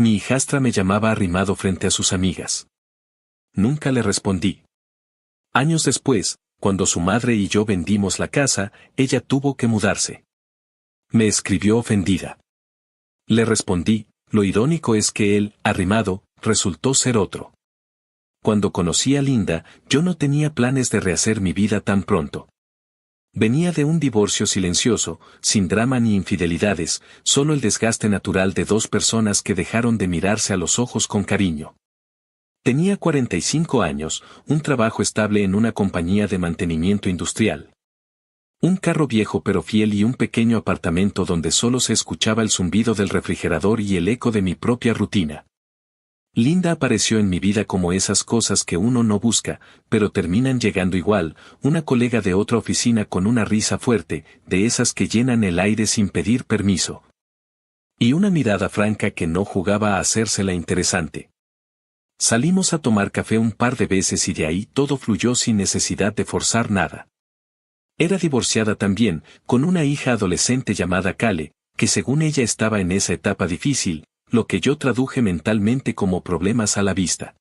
Mi hijastra me llamaba arrimado frente a sus amigas. Nunca le respondí. Años después, cuando su madre y yo vendimos la casa, ella tuvo que mudarse. Me escribió ofendida. Le respondí, lo irónico es que él, arrimado, resultó ser otro. Cuando conocí a Linda, yo no tenía planes de rehacer mi vida tan pronto. Venía de un divorcio silencioso, sin drama ni infidelidades, solo el desgaste natural de dos personas que dejaron de mirarse a los ojos con cariño. Tenía 45 años, un trabajo estable en una compañía de mantenimiento industrial. Un carro viejo pero fiel y un pequeño apartamento donde solo se escuchaba el zumbido del refrigerador y el eco de mi propia rutina. Linda apareció en mi vida como esas cosas que uno no busca, pero terminan llegando igual, una colega de otra oficina con una risa fuerte, de esas que llenan el aire sin pedir permiso. Y una mirada franca que no jugaba a hacérsela interesante. Salimos a tomar café un par de veces y de ahí todo fluyó sin necesidad de forzar nada. Era divorciada también, con una hija adolescente llamada Kale, que según ella estaba en esa etapa difícil, lo que yo traduje mentalmente como problemas a la vista.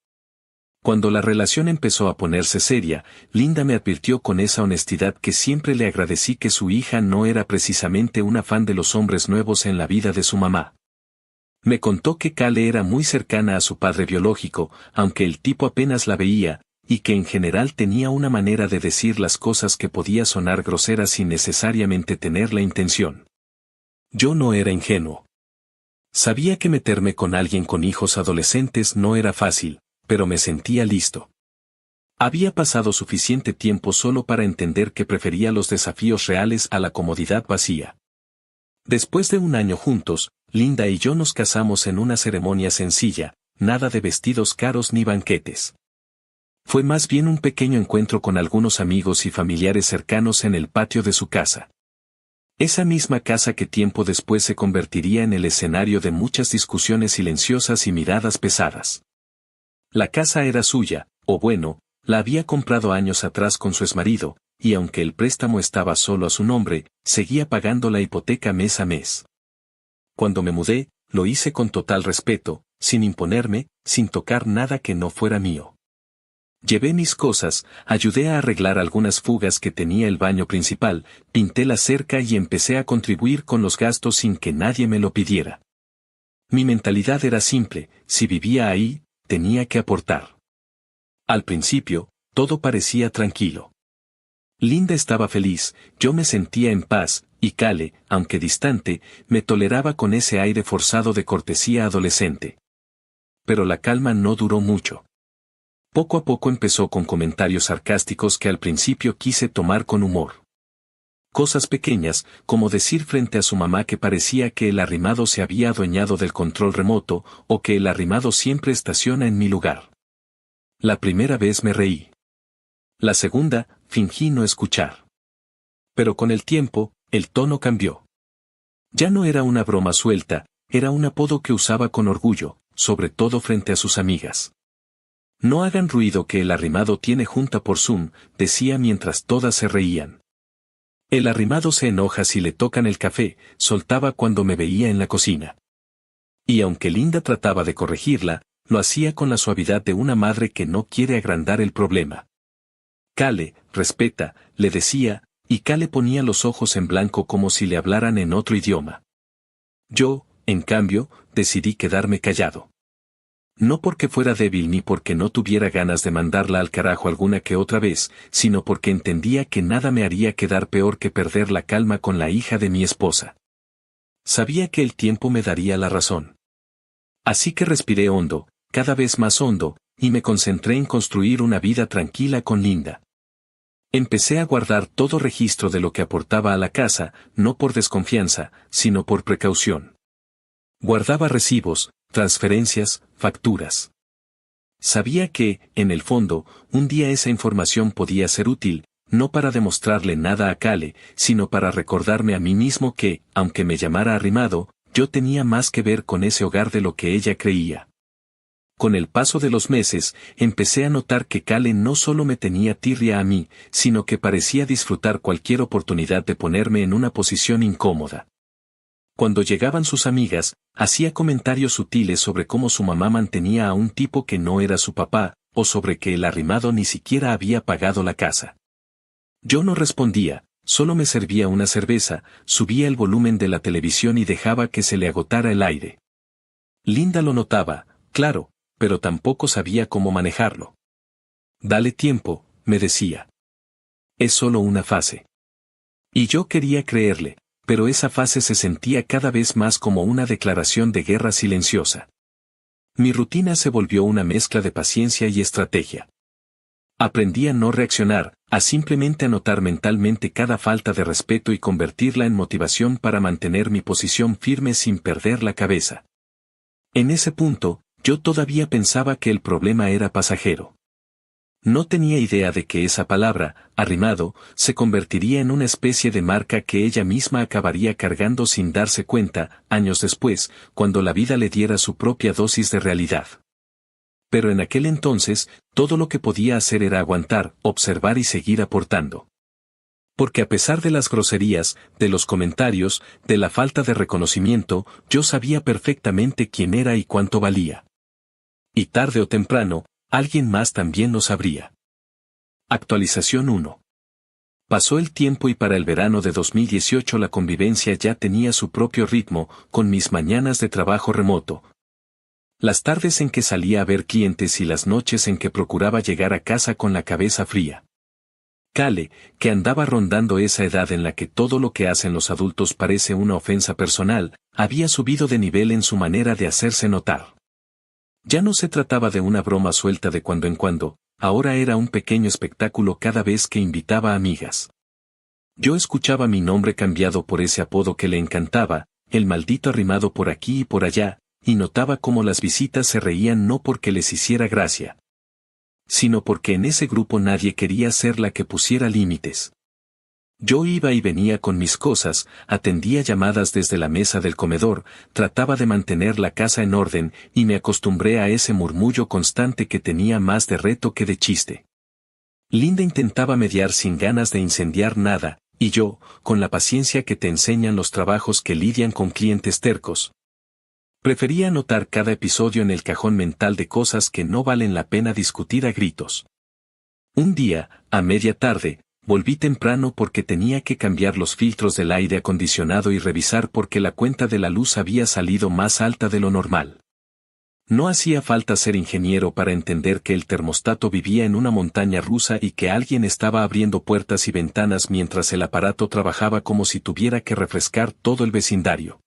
Cuando la relación empezó a ponerse seria, Linda me advirtió con esa honestidad que siempre le agradecí que su hija no era precisamente una fan de los hombres nuevos en la vida de su mamá. Me contó que Kale era muy cercana a su padre biológico, aunque el tipo apenas la veía, y que en general tenía una manera de decir las cosas que podía sonar grosera sin necesariamente tener la intención. Yo no era ingenuo. Sabía que meterme con alguien con hijos adolescentes no era fácil, pero me sentía listo. Había pasado suficiente tiempo solo para entender que prefería los desafíos reales a la comodidad vacía. Después de un año juntos, Linda y yo nos casamos en una ceremonia sencilla, nada de vestidos caros ni banquetes. Fue más bien un pequeño encuentro con algunos amigos y familiares cercanos en el patio de su casa. Esa misma casa que tiempo después se convertiría en el escenario de muchas discusiones silenciosas y miradas pesadas. La casa era suya, o bueno, la había comprado años atrás con su exmarido, y aunque el préstamo estaba solo a su nombre, seguía pagando la hipoteca mes a mes. Cuando me mudé, lo hice con total respeto, sin imponerme, sin tocar nada que no fuera mío. Llevé mis cosas, ayudé a arreglar algunas fugas que tenía el baño principal, pinté la cerca y empecé a contribuir con los gastos sin que nadie me lo pidiera. Mi mentalidad era simple, si vivía ahí, tenía que aportar. Al principio, todo parecía tranquilo. Linda estaba feliz, yo me sentía en paz, y Kale, aunque distante, me toleraba con ese aire forzado de cortesía adolescente. Pero la calma no duró mucho. Poco a poco empezó con comentarios sarcásticos que al principio quise tomar con humor. Cosas pequeñas, como decir frente a su mamá que parecía que el arrimado se había adueñado del control remoto, o que el arrimado siempre estaciona en mi lugar. La primera vez me reí. La segunda, fingí no escuchar. Pero con el tiempo, el tono cambió. Ya no era una broma suelta, era un apodo que usaba con orgullo, sobre todo frente a sus amigas. No hagan ruido que el arrimado tiene junta por Zoom, decía mientras todas se reían. El arrimado se enoja si le tocan el café, soltaba cuando me veía en la cocina. Y aunque Linda trataba de corregirla, lo hacía con la suavidad de una madre que no quiere agrandar el problema. Kale, respeta, le decía, y Kale ponía los ojos en blanco como si le hablaran en otro idioma. Yo, en cambio, decidí quedarme callado. No porque fuera débil ni porque no tuviera ganas de mandarla al carajo alguna que otra vez, sino porque entendía que nada me haría quedar peor que perder la calma con la hija de mi esposa. Sabía que el tiempo me daría la razón. Así que respiré hondo, cada vez más hondo, y me concentré en construir una vida tranquila con Linda. Empecé a guardar todo registro de lo que aportaba a la casa, no por desconfianza, sino por precaución. Guardaba recibos, transferencias, facturas. Sabía que, en el fondo, un día esa información podía ser útil, no para demostrarle nada a Kale, sino para recordarme a mí mismo que, aunque me llamara arrimado, yo tenía más que ver con ese hogar de lo que ella creía. Con el paso de los meses, empecé a notar que Kale no solo me tenía tirria a mí, sino que parecía disfrutar cualquier oportunidad de ponerme en una posición incómoda. Cuando llegaban sus amigas, hacía comentarios sutiles sobre cómo su mamá mantenía a un tipo que no era su papá, o sobre que el arrimado ni siquiera había pagado la casa. Yo no respondía, solo me servía una cerveza, subía el volumen de la televisión y dejaba que se le agotara el aire. Linda lo notaba, claro, pero tampoco sabía cómo manejarlo. Dale tiempo, me decía. Es solo una fase. Y yo quería creerle, pero esa fase se sentía cada vez más como una declaración de guerra silenciosa. Mi rutina se volvió una mezcla de paciencia y estrategia. Aprendí a no reaccionar, a simplemente anotar mentalmente cada falta de respeto y convertirla en motivación para mantener mi posición firme sin perder la cabeza. En ese punto, yo todavía pensaba que el problema era pasajero. No tenía idea de que esa palabra, arrimado, se convertiría en una especie de marca que ella misma acabaría cargando sin darse cuenta, años después, cuando la vida le diera su propia dosis de realidad. Pero en aquel entonces, todo lo que podía hacer era aguantar, observar y seguir aportando. Porque a pesar de las groserías, de los comentarios, de la falta de reconocimiento, yo sabía perfectamente quién era y cuánto valía. Y tarde o temprano, alguien más también lo sabría. Actualización 1. Pasó el tiempo y para el verano de 2018 la convivencia ya tenía su propio ritmo, con mis mañanas de trabajo remoto. Las tardes en que salía a ver clientes y las noches en que procuraba llegar a casa con la cabeza fría. Kale, que andaba rondando esa edad en la que todo lo que hacen los adultos parece una ofensa personal, había subido de nivel en su manera de hacerse notar. Ya no se trataba de una broma suelta de cuando en cuando, ahora era un pequeño espectáculo cada vez que invitaba amigas. Yo escuchaba mi nombre cambiado por ese apodo que le encantaba, el maldito arrimado por aquí y por allá, y notaba cómo las visitas se reían no porque les hiciera gracia, sino porque en ese grupo nadie quería ser la que pusiera límites. Yo iba y venía con mis cosas, atendía llamadas desde la mesa del comedor, trataba de mantener la casa en orden, y me acostumbré a ese murmullo constante que tenía más de reto que de chiste. Linda intentaba mediar sin ganas de incendiar nada, y yo, con la paciencia que te enseñan los trabajos que lidian con clientes tercos, prefería anotar cada episodio en el cajón mental de cosas que no valen la pena discutir a gritos. Un día, a media tarde, volví temprano porque tenía que cambiar los filtros del aire acondicionado y revisar porque la cuenta de la luz había salido más alta de lo normal. No hacía falta ser ingeniero para entender que el termostato vivía en una montaña rusa y que alguien estaba abriendo puertas y ventanas mientras el aparato trabajaba como si tuviera que refrescar todo el vecindario.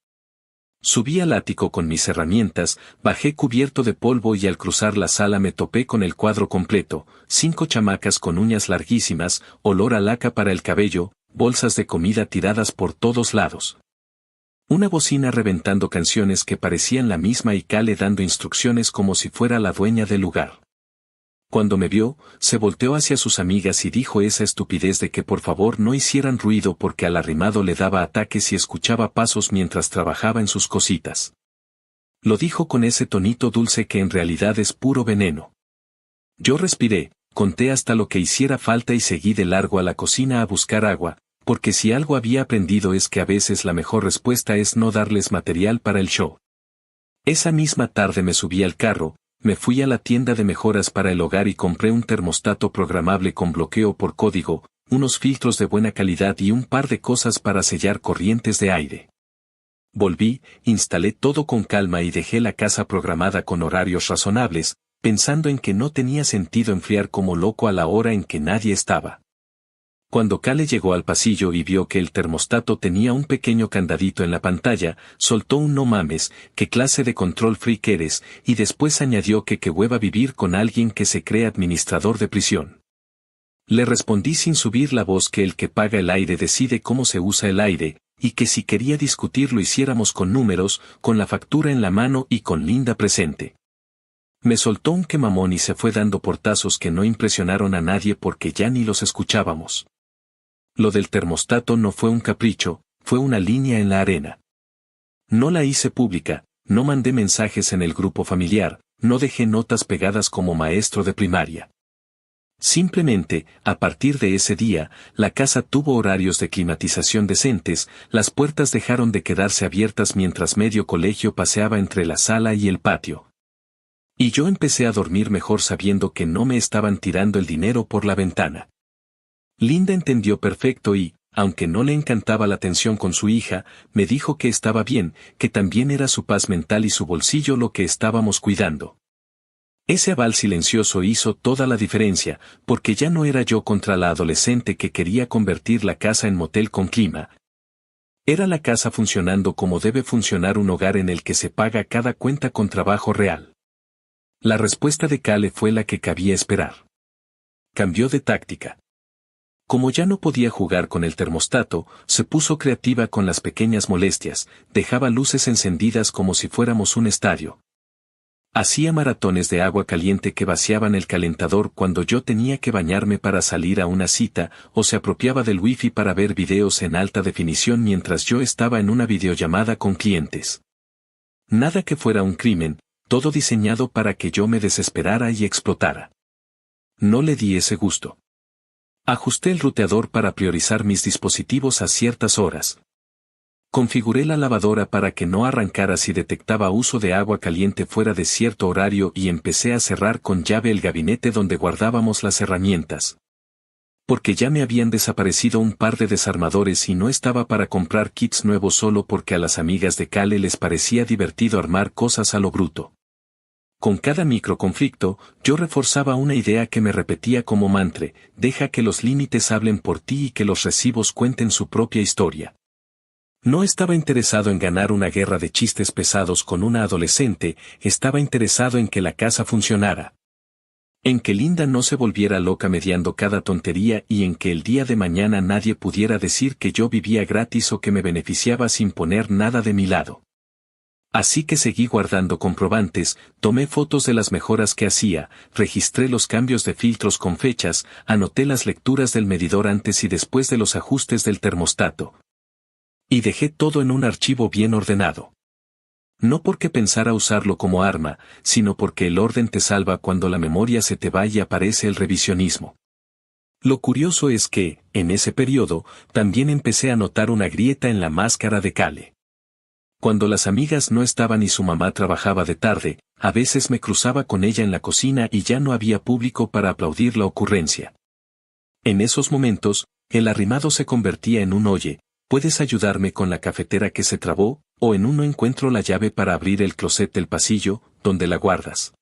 Subí al ático con mis herramientas, bajé cubierto de polvo y al cruzar la sala me topé con el cuadro completo, 5 chamacas con uñas larguísimas, olor a laca para el cabello, bolsas de comida tiradas por todos lados. Una bocina reventando canciones que parecían la misma y Kale dando instrucciones como si fuera la dueña del lugar. Cuando me vio, se volteó hacia sus amigas y dijo esa estupidez de que por favor no hicieran ruido porque al arrimado le daba ataques y escuchaba pasos mientras trabajaba en sus cositas. Lo dijo con ese tonito dulce que en realidad es puro veneno. Yo respiré, conté hasta lo que hiciera falta y seguí de largo a la cocina a buscar agua, porque si algo había aprendido es que a veces la mejor respuesta es no darles material para el show. Esa misma tarde me subí al carro, me fui a la tienda de mejoras para el hogar y compré un termostato programable con bloqueo por código, unos filtros de buena calidad y un par de cosas para sellar corrientes de aire. Volví, instalé todo con calma y dejé la casa programada con horarios razonables, pensando en que no tenía sentido enfriar como loco a la hora en que nadie estaba. Cuando Kale llegó al pasillo y vio que el termostato tenía un pequeño candadito en la pantalla, soltó un no mames, qué clase de control freak eres, y después añadió que qué hueva vivir con alguien que se cree administrador de prisión. Le respondí sin subir la voz que el que paga el aire decide cómo se usa el aire, y que si quería discutir lo hiciéramos con números, con la factura en la mano y con Linda presente. Me soltó un quemamón y se fue dando portazos que no impresionaron a nadie porque ya ni los escuchábamos. Lo del termostato no fue un capricho, fue una línea en la arena. No la hice pública, no mandé mensajes en el grupo familiar, no dejé notas pegadas como maestro de primaria. Simplemente, a partir de ese día, la casa tuvo horarios de climatización decentes, las puertas dejaron de quedarse abiertas mientras medio colegio paseaba entre la sala y el patio. Y yo empecé a dormir mejor sabiendo que no me estaban tirando el dinero por la ventana. Linda entendió perfecto y, aunque no le encantaba la tensión con su hija, me dijo que estaba bien, que también era su paz mental y su bolsillo lo que estábamos cuidando. Ese aval silencioso hizo toda la diferencia, porque ya no era yo contra la adolescente que quería convertir la casa en motel con clima. Era la casa funcionando como debe funcionar un hogar en el que se paga cada cuenta con trabajo real. La respuesta de Kale fue la que cabía esperar. Cambió de táctica. Como ya no podía jugar con el termostato, se puso creativa con las pequeñas molestias, dejaba luces encendidas como si fuéramos un estadio. Hacía maratones de agua caliente que vaciaban el calentador cuando yo tenía que bañarme para salir a una cita, o se apropiaba del wifi para ver videos en alta definición mientras yo estaba en una videollamada con clientes. Nada que fuera un crimen, todo diseñado para que yo me desesperara y explotara. No le di ese gusto. Ajusté el ruteador para priorizar mis dispositivos a ciertas horas. Configuré la lavadora para que no arrancara si detectaba uso de agua caliente fuera de cierto horario y empecé a cerrar con llave el gabinete donde guardábamos las herramientas. Porque ya me habían desaparecido un par de desarmadores y no estaba para comprar kits nuevos solo porque a las amigas de Kale les parecía divertido armar cosas a lo bruto. Con cada microconflicto, yo reforzaba una idea que me repetía como mantra: deja que los límites hablen por ti y que los recibos cuenten su propia historia. No estaba interesado en ganar una guerra de chistes pesados con una adolescente, estaba interesado en que la casa funcionara. En que Linda no se volviera loca mediando cada tontería y en que el día de mañana nadie pudiera decir que yo vivía gratis o que me beneficiaba sin poner nada de mi lado. Así que seguí guardando comprobantes, tomé fotos de las mejoras que hacía, registré los cambios de filtros con fechas, anoté las lecturas del medidor antes y después de los ajustes del termostato. Y dejé todo en un archivo bien ordenado. No porque pensara usarlo como arma, sino porque el orden te salva cuando la memoria se te va y aparece el revisionismo. Lo curioso es que, en ese periodo, también empecé a notar una grieta en la máscara de Kale. Cuando las amigas no estaban y su mamá trabajaba de tarde, a veces me cruzaba con ella en la cocina y ya no había público para aplaudir la ocurrencia. En esos momentos, el arrimado se convertía en un oye, ¿puedes ayudarme con la cafetera que se trabó? O en uno encuentro la llave para abrir el closet del pasillo, donde la guardas.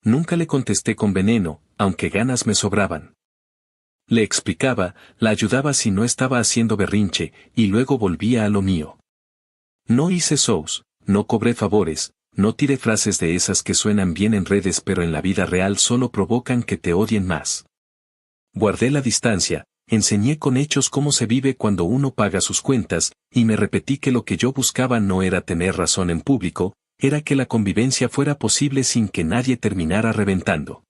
Nunca le contesté con veneno, aunque ganas me sobraban. Le explicaba, la ayudaba si no estaba haciendo berrinche, y luego volvía a lo mío. No hice shows, no cobré favores, no tiré frases de esas que suenan bien en redes pero en la vida real solo provocan que te odien más. Guardé la distancia, enseñé con hechos cómo se vive cuando uno paga sus cuentas, y me repetí que lo que yo buscaba no era tener razón en público, era que la convivencia fuera posible sin que nadie terminara reventando.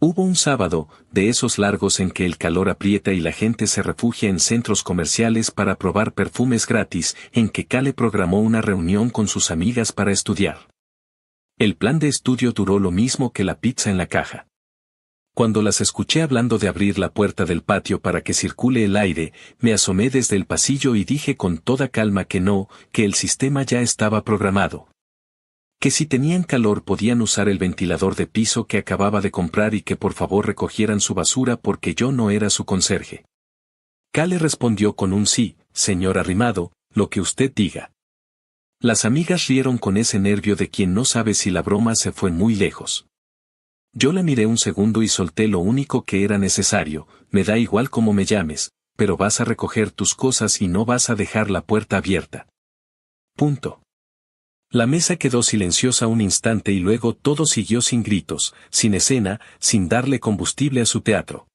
Hubo un sábado, de esos largos en que el calor aprieta y la gente se refugia en centros comerciales para probar perfumes gratis, en que Kale programó una reunión con sus amigas para estudiar. El plan de estudio duró lo mismo que la pizza en la caja. Cuando las escuché hablando de abrir la puerta del patio para que circule el aire, me asomé desde el pasillo y dije con toda calma que no, que el sistema ya estaba programado. Que si tenían calor podían usar el ventilador de piso que acababa de comprar y que por favor recogieran su basura porque yo no era su conserje. Kale respondió con un sí, señor arrimado, lo que usted diga. Las amigas rieron con ese nervio de quien no sabe si la broma se fue muy lejos. Yo la miré un segundo y solté lo único que era necesario: me da igual cómo me llames, pero vas a recoger tus cosas y no vas a dejar la puerta abierta. Punto. La mesa quedó silenciosa un instante y luego todo siguió sin gritos, sin escena, sin darle combustible a su teatro.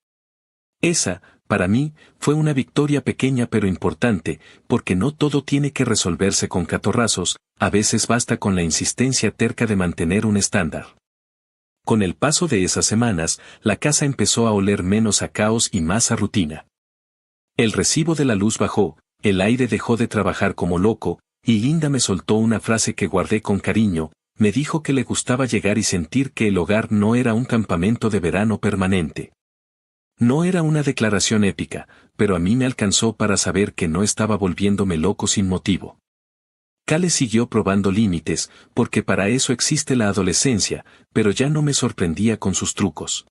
Esa, para mí, fue una victoria pequeña pero importante, porque no todo tiene que resolverse con catorrazos, a veces basta con la insistencia terca de mantener un estándar. Con el paso de esas semanas, la casa empezó a oler menos a caos y más a rutina. El recibo de la luz bajó, el aire dejó de trabajar como loco, y Linda me soltó una frase que guardé con cariño: me dijo que le gustaba llegar y sentir que el hogar no era un campamento de verano permanente. No era una declaración épica, pero a mí me alcanzó para saber que no estaba volviéndome loco sin motivo. Cale siguió probando límites, porque para eso existe la adolescencia, pero ya no me sorprendía con sus trucos.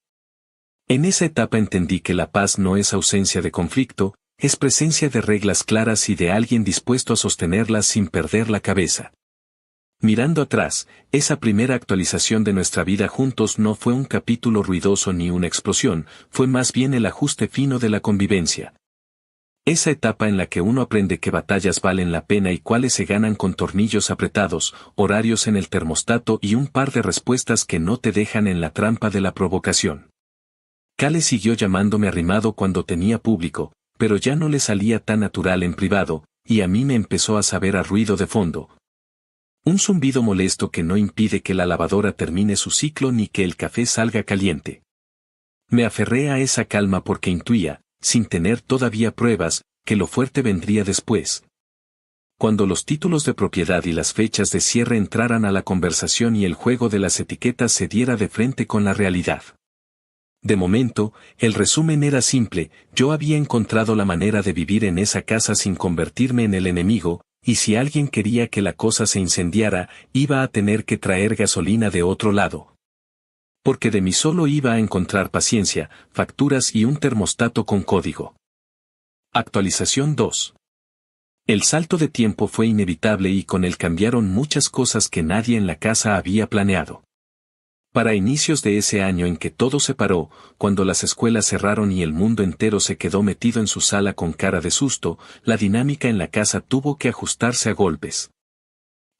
En esa etapa entendí que la paz no es ausencia de conflicto, es presencia de reglas claras y de alguien dispuesto a sostenerlas sin perder la cabeza. Mirando atrás, esa primera actualización de nuestra vida juntos no fue un capítulo ruidoso ni una explosión, fue más bien el ajuste fino de la convivencia. Esa etapa en la que uno aprende qué batallas valen la pena y cuáles se ganan con tornillos apretados, horarios en el termostato y un par de respuestas que no te dejan en la trampa de la provocación. Cale siguió llamándome arrimado cuando tenía público, pero ya no le salía tan natural en privado, y a mí me empezó a saber a ruido de fondo. Un zumbido molesto que no impide que la lavadora termine su ciclo ni que el café salga caliente. Me aferré a esa calma porque intuía, sin tener todavía pruebas, que lo fuerte vendría después. Cuando los títulos de propiedad y las fechas de cierre entraran a la conversación y el juego de las etiquetas se diera de frente con la realidad. De momento, el resumen era simple: yo había encontrado la manera de vivir en esa casa sin convertirme en el enemigo, y si alguien quería que la cosa se incendiara, iba a tener que traer gasolina de otro lado. Porque de mí solo iba a encontrar paciencia, facturas y un termostato con código. Actualización 2. El salto de tiempo fue inevitable y con él cambiaron muchas cosas que nadie en la casa había planeado. Para inicios de ese año en que todo se paró, cuando las escuelas cerraron y el mundo entero se quedó metido en su sala con cara de susto, la dinámica en la casa tuvo que ajustarse a golpes.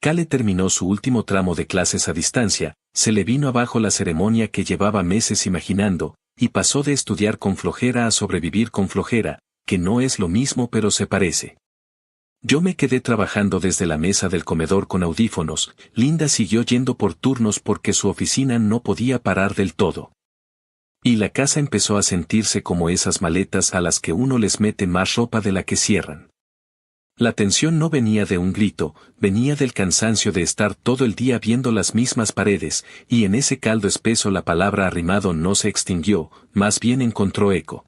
Cale terminó su último tramo de clases a distancia, se le vino abajo la ceremonia que llevaba meses imaginando, y pasó de estudiar con flojera a sobrevivir con flojera, que no es lo mismo pero se parece. Yo me quedé trabajando desde la mesa del comedor con audífonos, Linda siguió yendo por turnos porque su oficina no podía parar del todo. Y la casa empezó a sentirse como esas maletas a las que uno les mete más ropa de la que cierran. La tensión no venía de un grito, venía del cansancio de estar todo el día viendo las mismas paredes, y en ese caldo espeso la palabra arrimado no se extinguió, más bien encontró eco.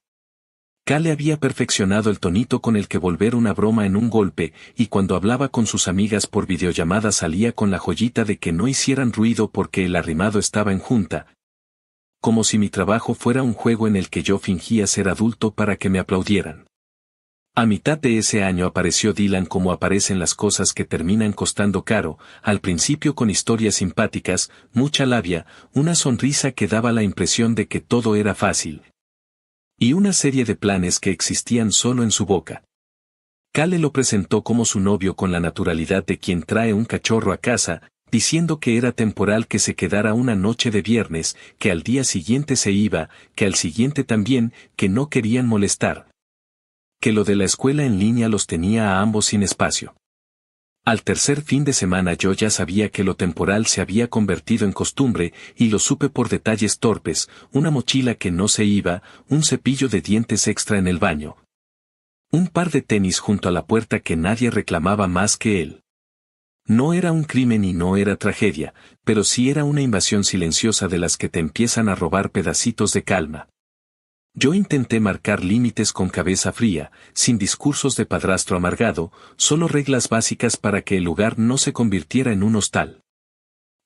Cale había perfeccionado el tonito con el que volver una broma en un golpe, y cuando hablaba con sus amigas por videollamada salía con la joyita de que no hicieran ruido porque el arrimado estaba en junta. Como si mi trabajo fuera un juego en el que yo fingía ser adulto para que me aplaudieran. A mitad de ese año apareció Dylan como aparecen las cosas que terminan costando caro, al principio con historias simpáticas, mucha labia, una sonrisa que daba la impresión de que todo era fácil. Y una serie de planes que existían solo en su boca. Cale lo presentó como su novio con la naturalidad de quien trae un cachorro a casa, diciendo que era temporal, que se quedara una noche de viernes, que al día siguiente se iba, que al siguiente también, que no querían molestar. Que lo de la escuela en línea los tenía a ambos sin espacio. Al tercer fin de semana yo ya sabía que lo temporal se había convertido en costumbre, y lo supe por detalles torpes: una mochila que no se iba, un cepillo de dientes extra en el baño. Un par de tenis junto a la puerta que nadie reclamaba más que él. No era un crimen y no era tragedia, pero sí era una invasión silenciosa de las que te empiezan a robar pedacitos de calma. Yo intenté marcar límites con cabeza fría, sin discursos de padrastro amargado, solo reglas básicas para que el lugar no se convirtiera en un hostal.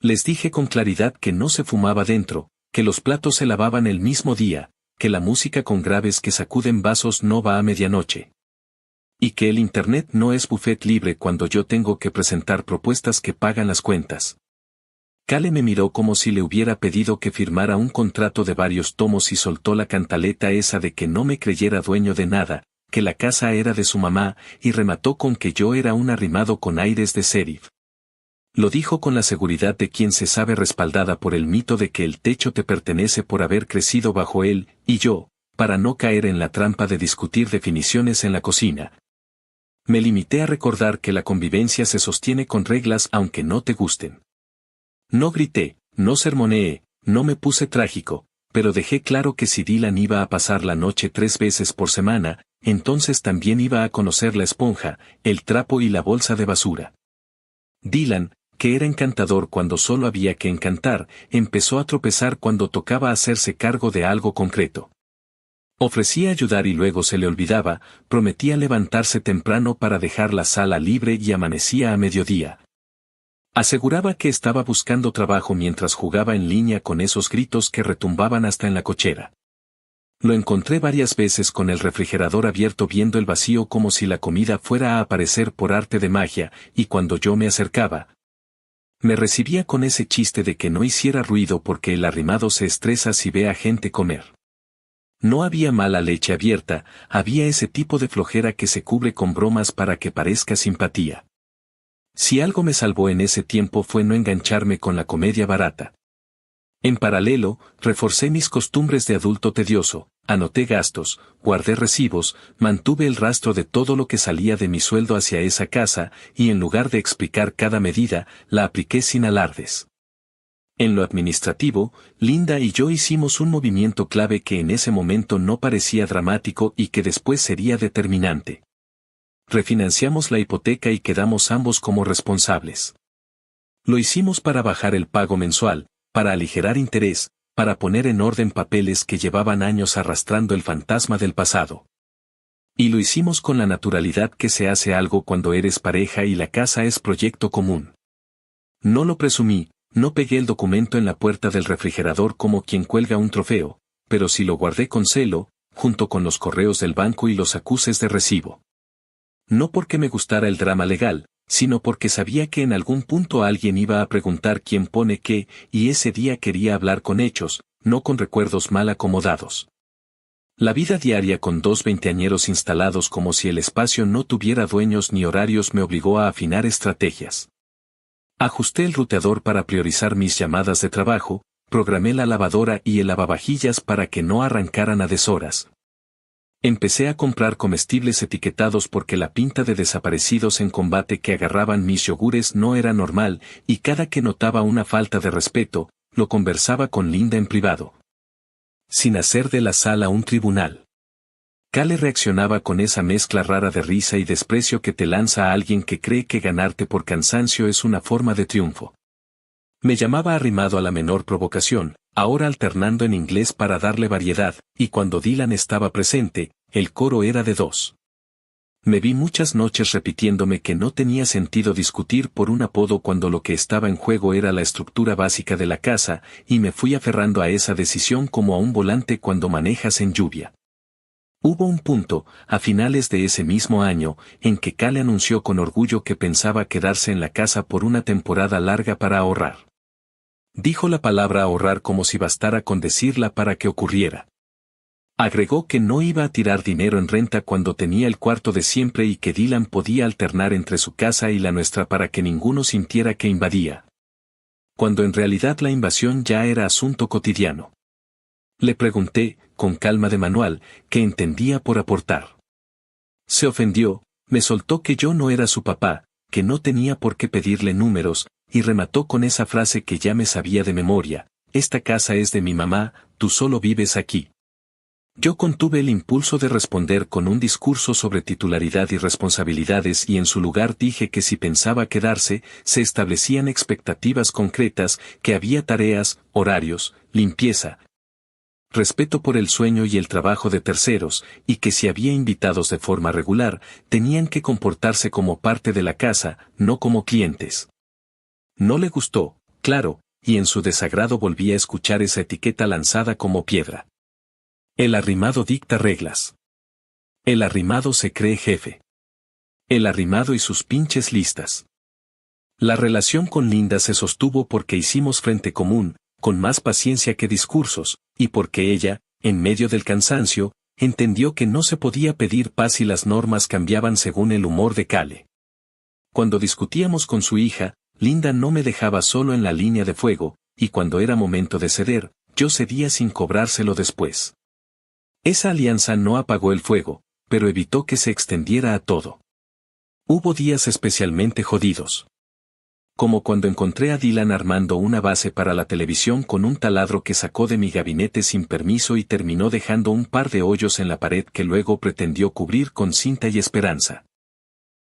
Les dije con claridad que no se fumaba dentro, que los platos se lavaban el mismo día, que la música con graves que sacuden vasos no va a medianoche. Y que el internet no es buffet libre cuando yo tengo que presentar propuestas que pagan las cuentas. Cale me miró como si le hubiera pedido que firmara un contrato de varios tomos y soltó la cantaleta esa de que no me creyera dueño de nada, que la casa era de su mamá, y remató con que yo era un arrimado con aires de sheriff. Lo dijo con la seguridad de quien se sabe respaldada por el mito de que el techo te pertenece por haber crecido bajo él, y yo, para no caer en la trampa de discutir definiciones en la cocina. Me limité a recordar que la convivencia se sostiene con reglas aunque no te gusten. No grité, no sermoneé, no me puse trágico, pero dejé claro que si Dylan iba a pasar la noche 3 veces por semana, entonces también iba a conocer la esponja, el trapo y la bolsa de basura. Dylan, que era encantador cuando solo había que encantar, empezó a tropezar cuando tocaba hacerse cargo de algo concreto. Ofrecía ayudar y luego se le olvidaba, prometía levantarse temprano para dejar la sala libre y amanecía a mediodía. Aseguraba que estaba buscando trabajo mientras jugaba en línea con esos gritos que retumbaban hasta en la cochera. Lo encontré varias veces con el refrigerador abierto viendo el vacío como si la comida fuera a aparecer por arte de magia, y cuando yo me acercaba, me recibía con ese chiste de que no hiciera ruido porque el arrimado se estresa si ve a gente comer. No había mala leche abierta, había ese tipo de flojera que se cubre con bromas para que parezca simpatía. Si algo me salvó en ese tiempo fue no engancharme con la comedia barata. En paralelo, reforcé mis costumbres de adulto tedioso, anoté gastos, guardé recibos, mantuve el rastro de todo lo que salía de mi sueldo hacia esa casa, y en lugar de explicar cada medida, la apliqué sin alardes. En lo administrativo, Linda y yo hicimos un movimiento clave que en ese momento no parecía dramático y que después sería determinante. Refinanciamos la hipoteca y quedamos ambos como responsables. Lo hicimos para bajar el pago mensual, para aligerar interés, para poner en orden papeles que llevaban años arrastrando el fantasma del pasado. Y lo hicimos con la naturalidad que se hace algo cuando eres pareja y la casa es proyecto común. No lo presumí, no pegué el documento en la puerta del refrigerador como quien cuelga un trofeo, pero sí lo guardé con celo, junto con los correos del banco y los acuses de recibo. No porque me gustara el drama legal, sino porque sabía que en algún punto alguien iba a preguntar quién pone qué, y ese día quería hablar con hechos, no con recuerdos mal acomodados. La vida diaria con dos veinteañeros instalados como si el espacio no tuviera dueños ni horarios me obligó a afinar estrategias. Ajusté el ruteador para priorizar mis llamadas de trabajo, programé la lavadora y el lavavajillas para que no arrancaran a deshoras. Empecé a comprar comestibles etiquetados porque la pinta de desaparecidos en combate que agarraban mis yogures no era normal, y cada que notaba una falta de respeto, lo conversaba con Linda en privado. Sin hacer de la sala un tribunal. Kale reaccionaba con esa mezcla rara de risa y desprecio que te lanza a alguien que cree que ganarte por cansancio es una forma de triunfo. Me llamaba arrimado a la menor provocación, ahora alternando en inglés para darle variedad, y cuando Dylan estaba presente, el coro era de dos. Me vi muchas noches repitiéndome que no tenía sentido discutir por un apodo cuando lo que estaba en juego era la estructura básica de la casa, y me fui aferrando a esa decisión como a un volante cuando manejas en lluvia. Hubo un punto, a finales de ese mismo año, en que Kale anunció con orgullo que pensaba quedarse en la casa por una temporada larga para ahorrar. Dijo la palabra ahorrar como si bastara con decirla para que ocurriera. Agregó que no iba a tirar dinero en renta cuando tenía el cuarto de siempre y que Dylan podía alternar entre su casa y la nuestra para que ninguno sintiera que invadía. Cuando en realidad la invasión ya era asunto cotidiano. Le pregunté, con calma de manual, qué entendía por aportar. Se ofendió, me soltó que yo no era su papá, que no tenía por qué pedirle números, y remató con esa frase que ya me sabía de memoria: esta casa es de mi mamá, tú solo vives aquí. Yo contuve el impulso de responder con un discurso sobre titularidad y responsabilidades y en su lugar dije que si pensaba quedarse, se establecían expectativas concretas, que había tareas, horarios, limpieza, respeto por el sueño y el trabajo de terceros, y que si había invitados de forma regular, tenían que comportarse como parte de la casa, no como clientes. No le gustó, claro, y en su desagrado volví a escuchar esa etiqueta lanzada como piedra. El arrimado dicta reglas. El arrimado se cree jefe. El arrimado y sus pinches listas. La relación con Linda se sostuvo porque hicimos frente común, con más paciencia que discursos, y porque ella, en medio del cansancio, entendió que no se podía pedir paz y las normas cambiaban según el humor de Kale. Cuando discutíamos con su hija, Linda no me dejaba solo en la línea de fuego, y cuando era momento de ceder, yo cedía sin cobrárselo después. Esa alianza no apagó el fuego, pero evitó que se extendiera a todo. Hubo días especialmente jodidos. Como cuando encontré a Dylan armando una base para la televisión con un taladro que sacó de mi gabinete sin permiso y terminó dejando un par de hoyos en la pared que luego pretendió cubrir con cinta y esperanza.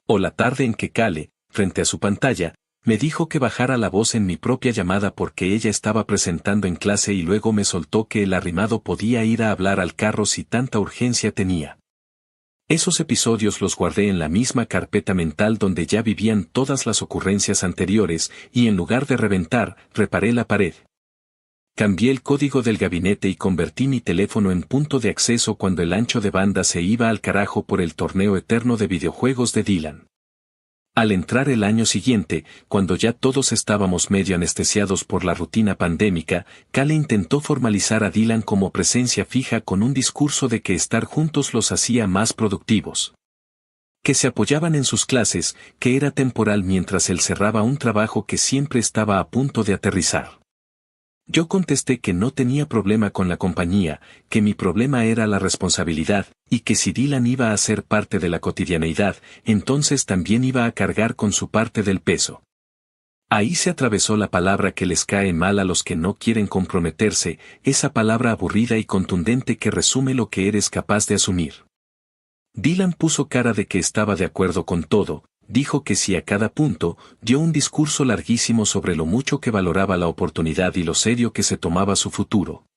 O la tarde en que Kale, frente a su pantalla, Me dijo que bajara la voz en mi propia llamada porque ella estaba presentando en clase y luego me soltó que el arrimado podía ir a hablar al carro si tanta urgencia tenía. Esos episodios los guardé en la misma carpeta mental donde ya vivían todas las ocurrencias anteriores y en lugar de reventar, reparé la pared. Cambié el código del gabinete y convertí mi teléfono en punto de acceso cuando el ancho de banda se iba al carajo por el torneo eterno de videojuegos de Dylan. Al entrar el año siguiente, cuando ya todos estábamos medio anestesiados por la rutina pandémica, Kale intentó formalizar a Dylan como presencia fija con un discurso de que estar juntos los hacía más productivos. Que se apoyaban en sus clases, que era temporal mientras él cerraba un trabajo que siempre estaba a punto de aterrizar. Yo contesté que no tenía problema con la compañía, que mi problema era la responsabilidad, y que si Dylan iba a ser parte de la cotidianeidad, entonces también iba a cargar con su parte del peso. Ahí se atravesó la palabra que les cae mal a los que no quieren comprometerse, esa palabra aburrida y contundente que resume lo que eres capaz de asumir. Dylan puso cara de que estaba de acuerdo con todo. Dijo que sí a cada punto, dio un discurso larguísimo sobre lo mucho que valoraba la oportunidad y lo serio que se tomaba su futuro.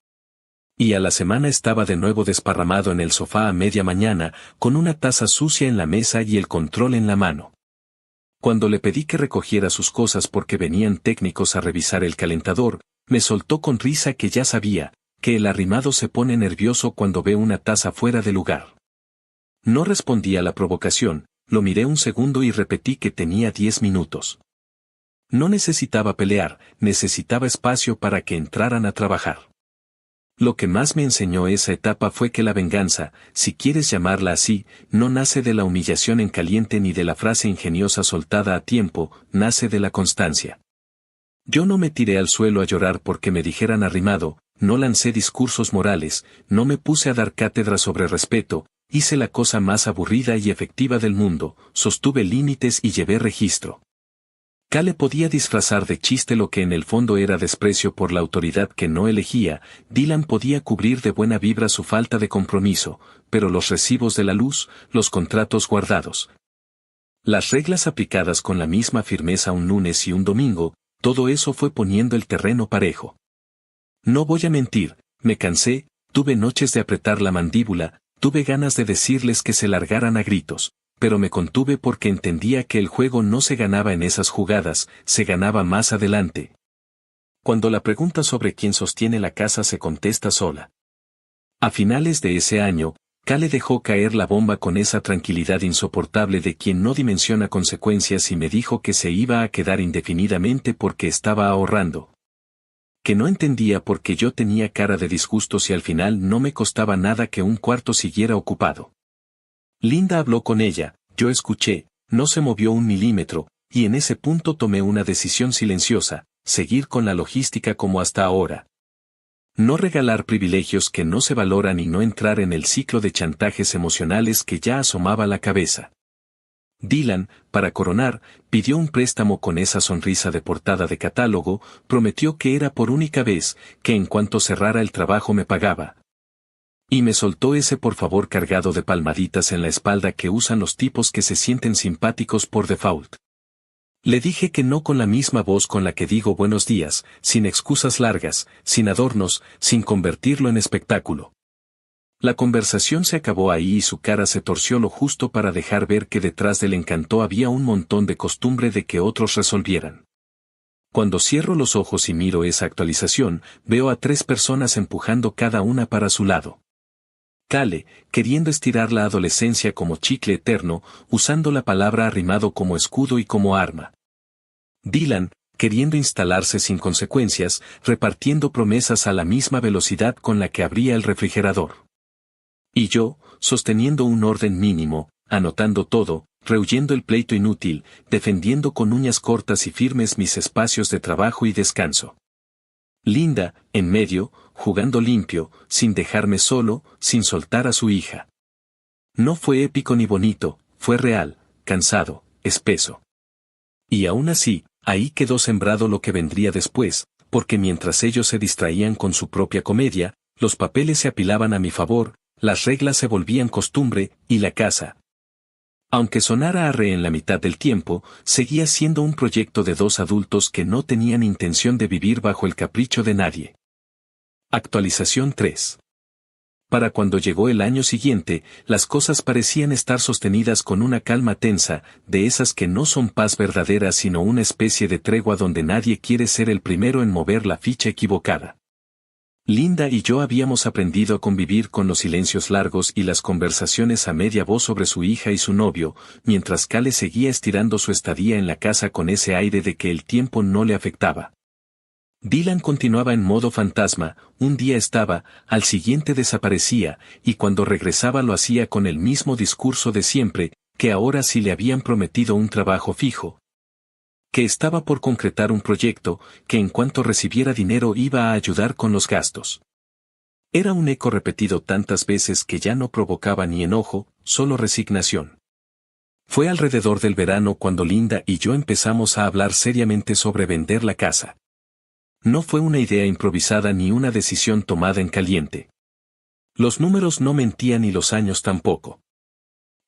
Y a la semana estaba de nuevo desparramado en el sofá a media mañana, con una taza sucia en la mesa y el control en la mano. Cuando le pedí que recogiera sus cosas porque venían técnicos a revisar el calentador, me soltó con risa que ya sabía, que el arrimado se pone nervioso cuando ve una taza fuera de lugar. No respondí a la provocación. Lo miré un segundo y repetí que tenía 10 minutos. No necesitaba pelear, necesitaba espacio para que entraran a trabajar. Lo que más me enseñó esa etapa fue que la venganza, si quieres llamarla así, no nace de la humillación en caliente ni de la frase ingeniosa soltada a tiempo, nace de la constancia. Yo no me tiré al suelo a llorar porque me dijeran arrimado, no lancé discursos morales, no me puse a dar cátedra sobre respeto. Hice la cosa más aburrida y efectiva del mundo, sostuve límites y llevé registro. Kale podía disfrazar de chiste lo que en el fondo era desprecio por la autoridad que no elegía, Dylan podía cubrir de buena vibra su falta de compromiso, pero los recibos de la luz, los contratos guardados, las reglas aplicadas con la misma firmeza un lunes y un domingo, todo eso fue poniendo el terreno parejo. No voy a mentir, me cansé, tuve noches de apretar la mandíbula, tuve ganas de decirles que se largaran a gritos, pero me contuve porque entendía que el juego no se ganaba en esas jugadas, se ganaba más adelante. Cuando la pregunta sobre quién sostiene la casa se contesta sola. A finales de ese año, Kale dejó caer la bomba con esa tranquilidad insoportable de quien no dimensiona consecuencias y me dijo que se iba a quedar indefinidamente porque estaba ahorrando. Que no entendía por qué yo tenía cara de disgusto si al final no me costaba nada que un cuarto siguiera ocupado. Linda habló con ella, yo escuché, no se movió un milímetro, y en ese punto tomé una decisión silenciosa, seguir con la logística como hasta ahora. No regalar privilegios que no se valoran y no entrar en el ciclo de chantajes emocionales que ya asomaba la cabeza. Dylan, para coronar, pidió un préstamo con esa sonrisa de portada de catálogo, prometió que era por única vez, que en cuanto cerrara el trabajo me pagaba. Y me soltó ese por favor cargado de palmaditas en la espalda que usan los tipos que se sienten simpáticos por default. Le dije que no con la misma voz con la que digo buenos días, sin excusas largas, sin adornos, sin convertirlo en espectáculo. La conversación se acabó ahí y su cara se torció lo justo para dejar ver que detrás del encanto había un montón de costumbre de que otros resolvieran. Cuando cierro los ojos y miro esa actualización, veo a 3 personas empujando cada una para su lado. Kale, queriendo estirar la adolescencia como chicle eterno, usando la palabra arrimado como escudo y como arma. Dylan, queriendo instalarse sin consecuencias, repartiendo promesas a la misma velocidad con la que abría el refrigerador. Y yo, sosteniendo un orden mínimo, anotando todo, rehuyendo el pleito inútil, defendiendo con uñas cortas y firmes mis espacios de trabajo y descanso. Linda, en medio, jugando limpio, sin dejarme solo, sin soltar a su hija. No fue épico ni bonito, fue real, cansado, espeso. Y aún así, ahí quedó sembrado lo que vendría después, porque mientras ellos se distraían con su propia comedia, los papeles se apilaban a mi favor, las reglas se volvían costumbre, y la casa. Aunque sonara arre en la mitad del tiempo, seguía siendo un proyecto de dos adultos que no tenían intención de vivir bajo el capricho de nadie. Actualización 3. Para cuando llegó el año siguiente, las cosas parecían estar sostenidas con una calma tensa, de esas que no son paz verdadera sino una especie de tregua donde nadie quiere ser el primero en mover la ficha equivocada. Linda y yo habíamos aprendido a convivir con los silencios largos y las conversaciones a media voz sobre su hija y su novio, mientras Cale seguía estirando su estadía en la casa con ese aire de que el tiempo no le afectaba. Dylan continuaba en modo fantasma, un día estaba, al siguiente desaparecía, y cuando regresaba lo hacía con el mismo discurso de siempre, que ahora sí le habían prometido un trabajo fijo, que estaba por concretar un proyecto, que en cuanto recibiera dinero iba a ayudar con los gastos. Era un eco repetido tantas veces que ya no provocaba ni enojo, solo resignación. Fue alrededor del verano cuando Linda y yo empezamos a hablar seriamente sobre vender la casa. No fue una idea improvisada ni una decisión tomada en caliente. Los números no mentían y los años tampoco.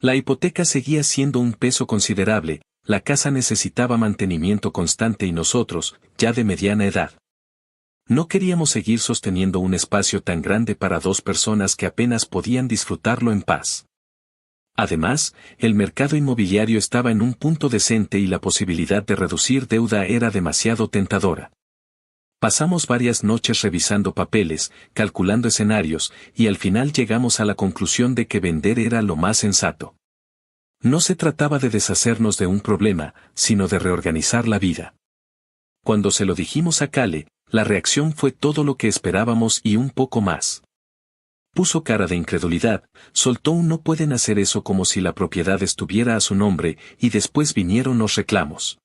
La hipoteca seguía siendo un peso considerable, la casa necesitaba mantenimiento constante y nosotros, ya de mediana edad. No queríamos seguir sosteniendo un espacio tan grande para dos personas que apenas podían disfrutarlo en paz. Además, el mercado inmobiliario estaba en un punto decente y la posibilidad de reducir deuda era demasiado tentadora. Pasamos varias noches revisando papeles, calculando escenarios, y al final llegamos a la conclusión de que vender era lo más sensato. No se trataba de deshacernos de un problema, sino de reorganizar la vida. Cuando se lo dijimos a Cale, la reacción fue todo lo que esperábamos y un poco más. Puso cara de incredulidad, soltó un "no pueden hacer eso" como si la propiedad estuviera a su nombre, y después vinieron los reclamos.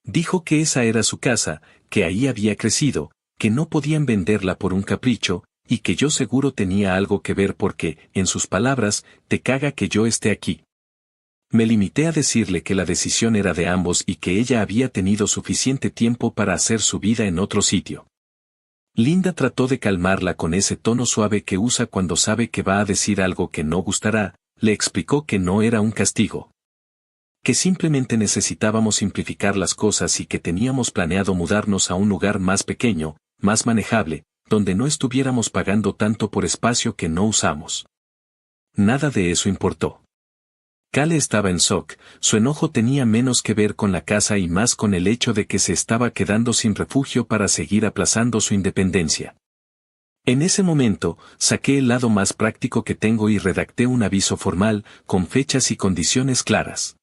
Dijo que esa era su casa, que ahí había crecido, que no podían venderla por un capricho, y que yo seguro tenía algo que ver porque, en sus palabras, te caga que yo esté aquí. Me limité a decirle que la decisión era de ambos y que ella había tenido suficiente tiempo para hacer su vida en otro sitio. Linda trató de calmarla con ese tono suave que usa cuando sabe que va a decir algo que no gustará, le explicó que no era un castigo. Que simplemente necesitábamos simplificar las cosas y que teníamos planeado mudarnos a un lugar más pequeño, más manejable, donde no estuviéramos pagando tanto por espacio que no usamos. Nada de eso importó. Cale estaba en shock, su enojo tenía menos que ver con la casa y más con el hecho de que se estaba quedando sin refugio para seguir aplazando su independencia. En ese momento, saqué el lado más práctico que tengo y redacté un aviso formal, con fechas y condiciones claras.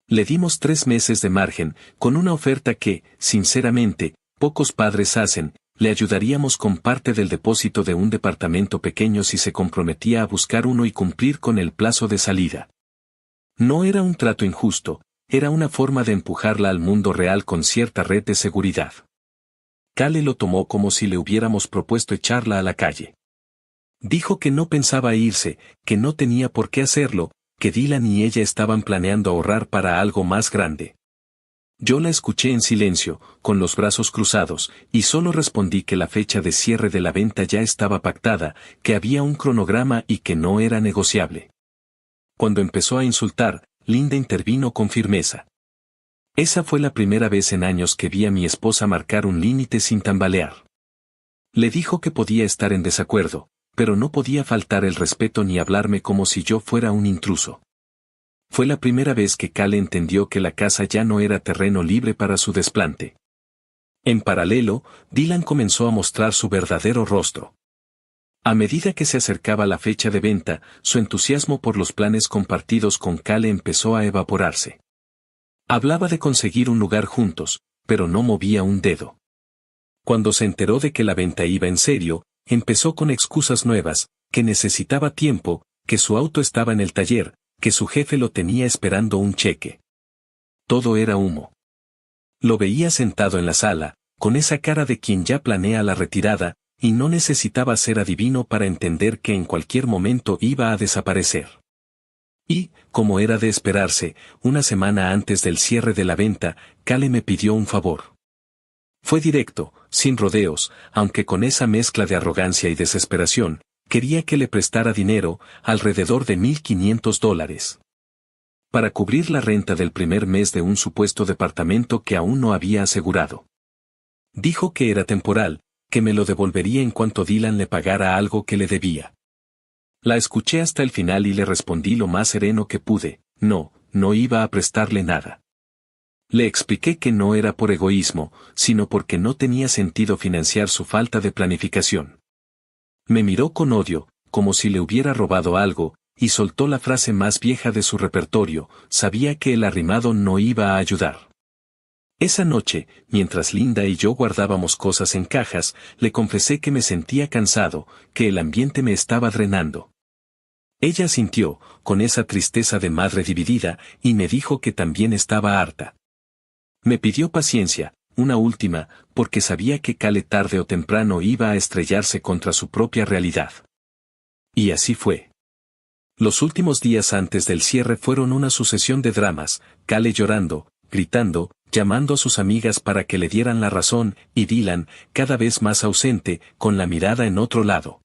Le dimos 3 meses de margen, con una oferta que, sinceramente, pocos padres hacen. Le ayudaríamos con parte del depósito de un departamento pequeño si se comprometía a buscar uno y cumplir con el plazo de salida. No era un trato injusto, era una forma de empujarla al mundo real con cierta red de seguridad. Cale lo tomó como si le hubiéramos propuesto echarla a la calle. Dijo que no pensaba irse, que no tenía por qué hacerlo, que Dylan y ella estaban planeando ahorrar para algo más grande. Yo la escuché en silencio, con los brazos cruzados, y solo respondí que la fecha de cierre de la venta ya estaba pactada, que había un cronograma y que no era negociable. Cuando empezó a insultar, Linda intervino con firmeza. Esa fue la primera vez en años que vi a mi esposa marcar un límite sin tambalear. Le dijo que podía estar en desacuerdo, pero no podía faltar el respeto ni hablarme como si yo fuera un intruso. Fue la primera vez que Cale entendió que la casa ya no era terreno libre para su desplante. En paralelo, Dylan comenzó a mostrar su verdadero rostro. A medida que se acercaba la fecha de venta, su entusiasmo por los planes compartidos con Cale empezó a evaporarse. Hablaba de conseguir un lugar juntos, pero no movía un dedo. Cuando se enteró de que la venta iba en serio, empezó con excusas nuevas, que necesitaba tiempo, que su auto estaba en el taller, que su jefe lo tenía esperando un cheque. Todo era humo. Lo veía sentado en la sala, con esa cara de quien ya planea la retirada, y no necesitaba ser adivino para entender que en cualquier momento iba a desaparecer. Y, como era de esperarse, una semana antes del cierre de la venta, Cale me pidió un favor. Fue directo, sin rodeos, aunque con esa mezcla de arrogancia y desesperación, quería que le prestara dinero, alrededor de $1,500. para cubrir la renta del primer mes de un supuesto departamento que aún no había asegurado. Dijo que era temporal, que me lo devolvería en cuanto Dylan le pagara algo que le debía. La escuché hasta el final y le respondí lo más sereno que pude: no iba a prestarle nada. Le expliqué que no era por egoísmo, sino porque no tenía sentido financiar su falta de planificación. Me miró con odio, como si le hubiera robado algo, y soltó la frase más vieja de su repertorio: sabía que el arrimado no iba a ayudar. Esa noche, mientras Linda y yo guardábamos cosas en cajas, le confesé que me sentía cansado, que el ambiente me estaba drenando. Ella asintió, con esa tristeza de madre dividida, y me dijo que también estaba harta. Me pidió paciencia, una última, porque sabía que Cale tarde o temprano iba a estrellarse contra su propia realidad. Y así fue. Los últimos días antes del cierre fueron una sucesión de dramas: Cale llorando, gritando, llamando a sus amigas para que le dieran la razón, y Dylan, cada vez más ausente, con la mirada en otro lado.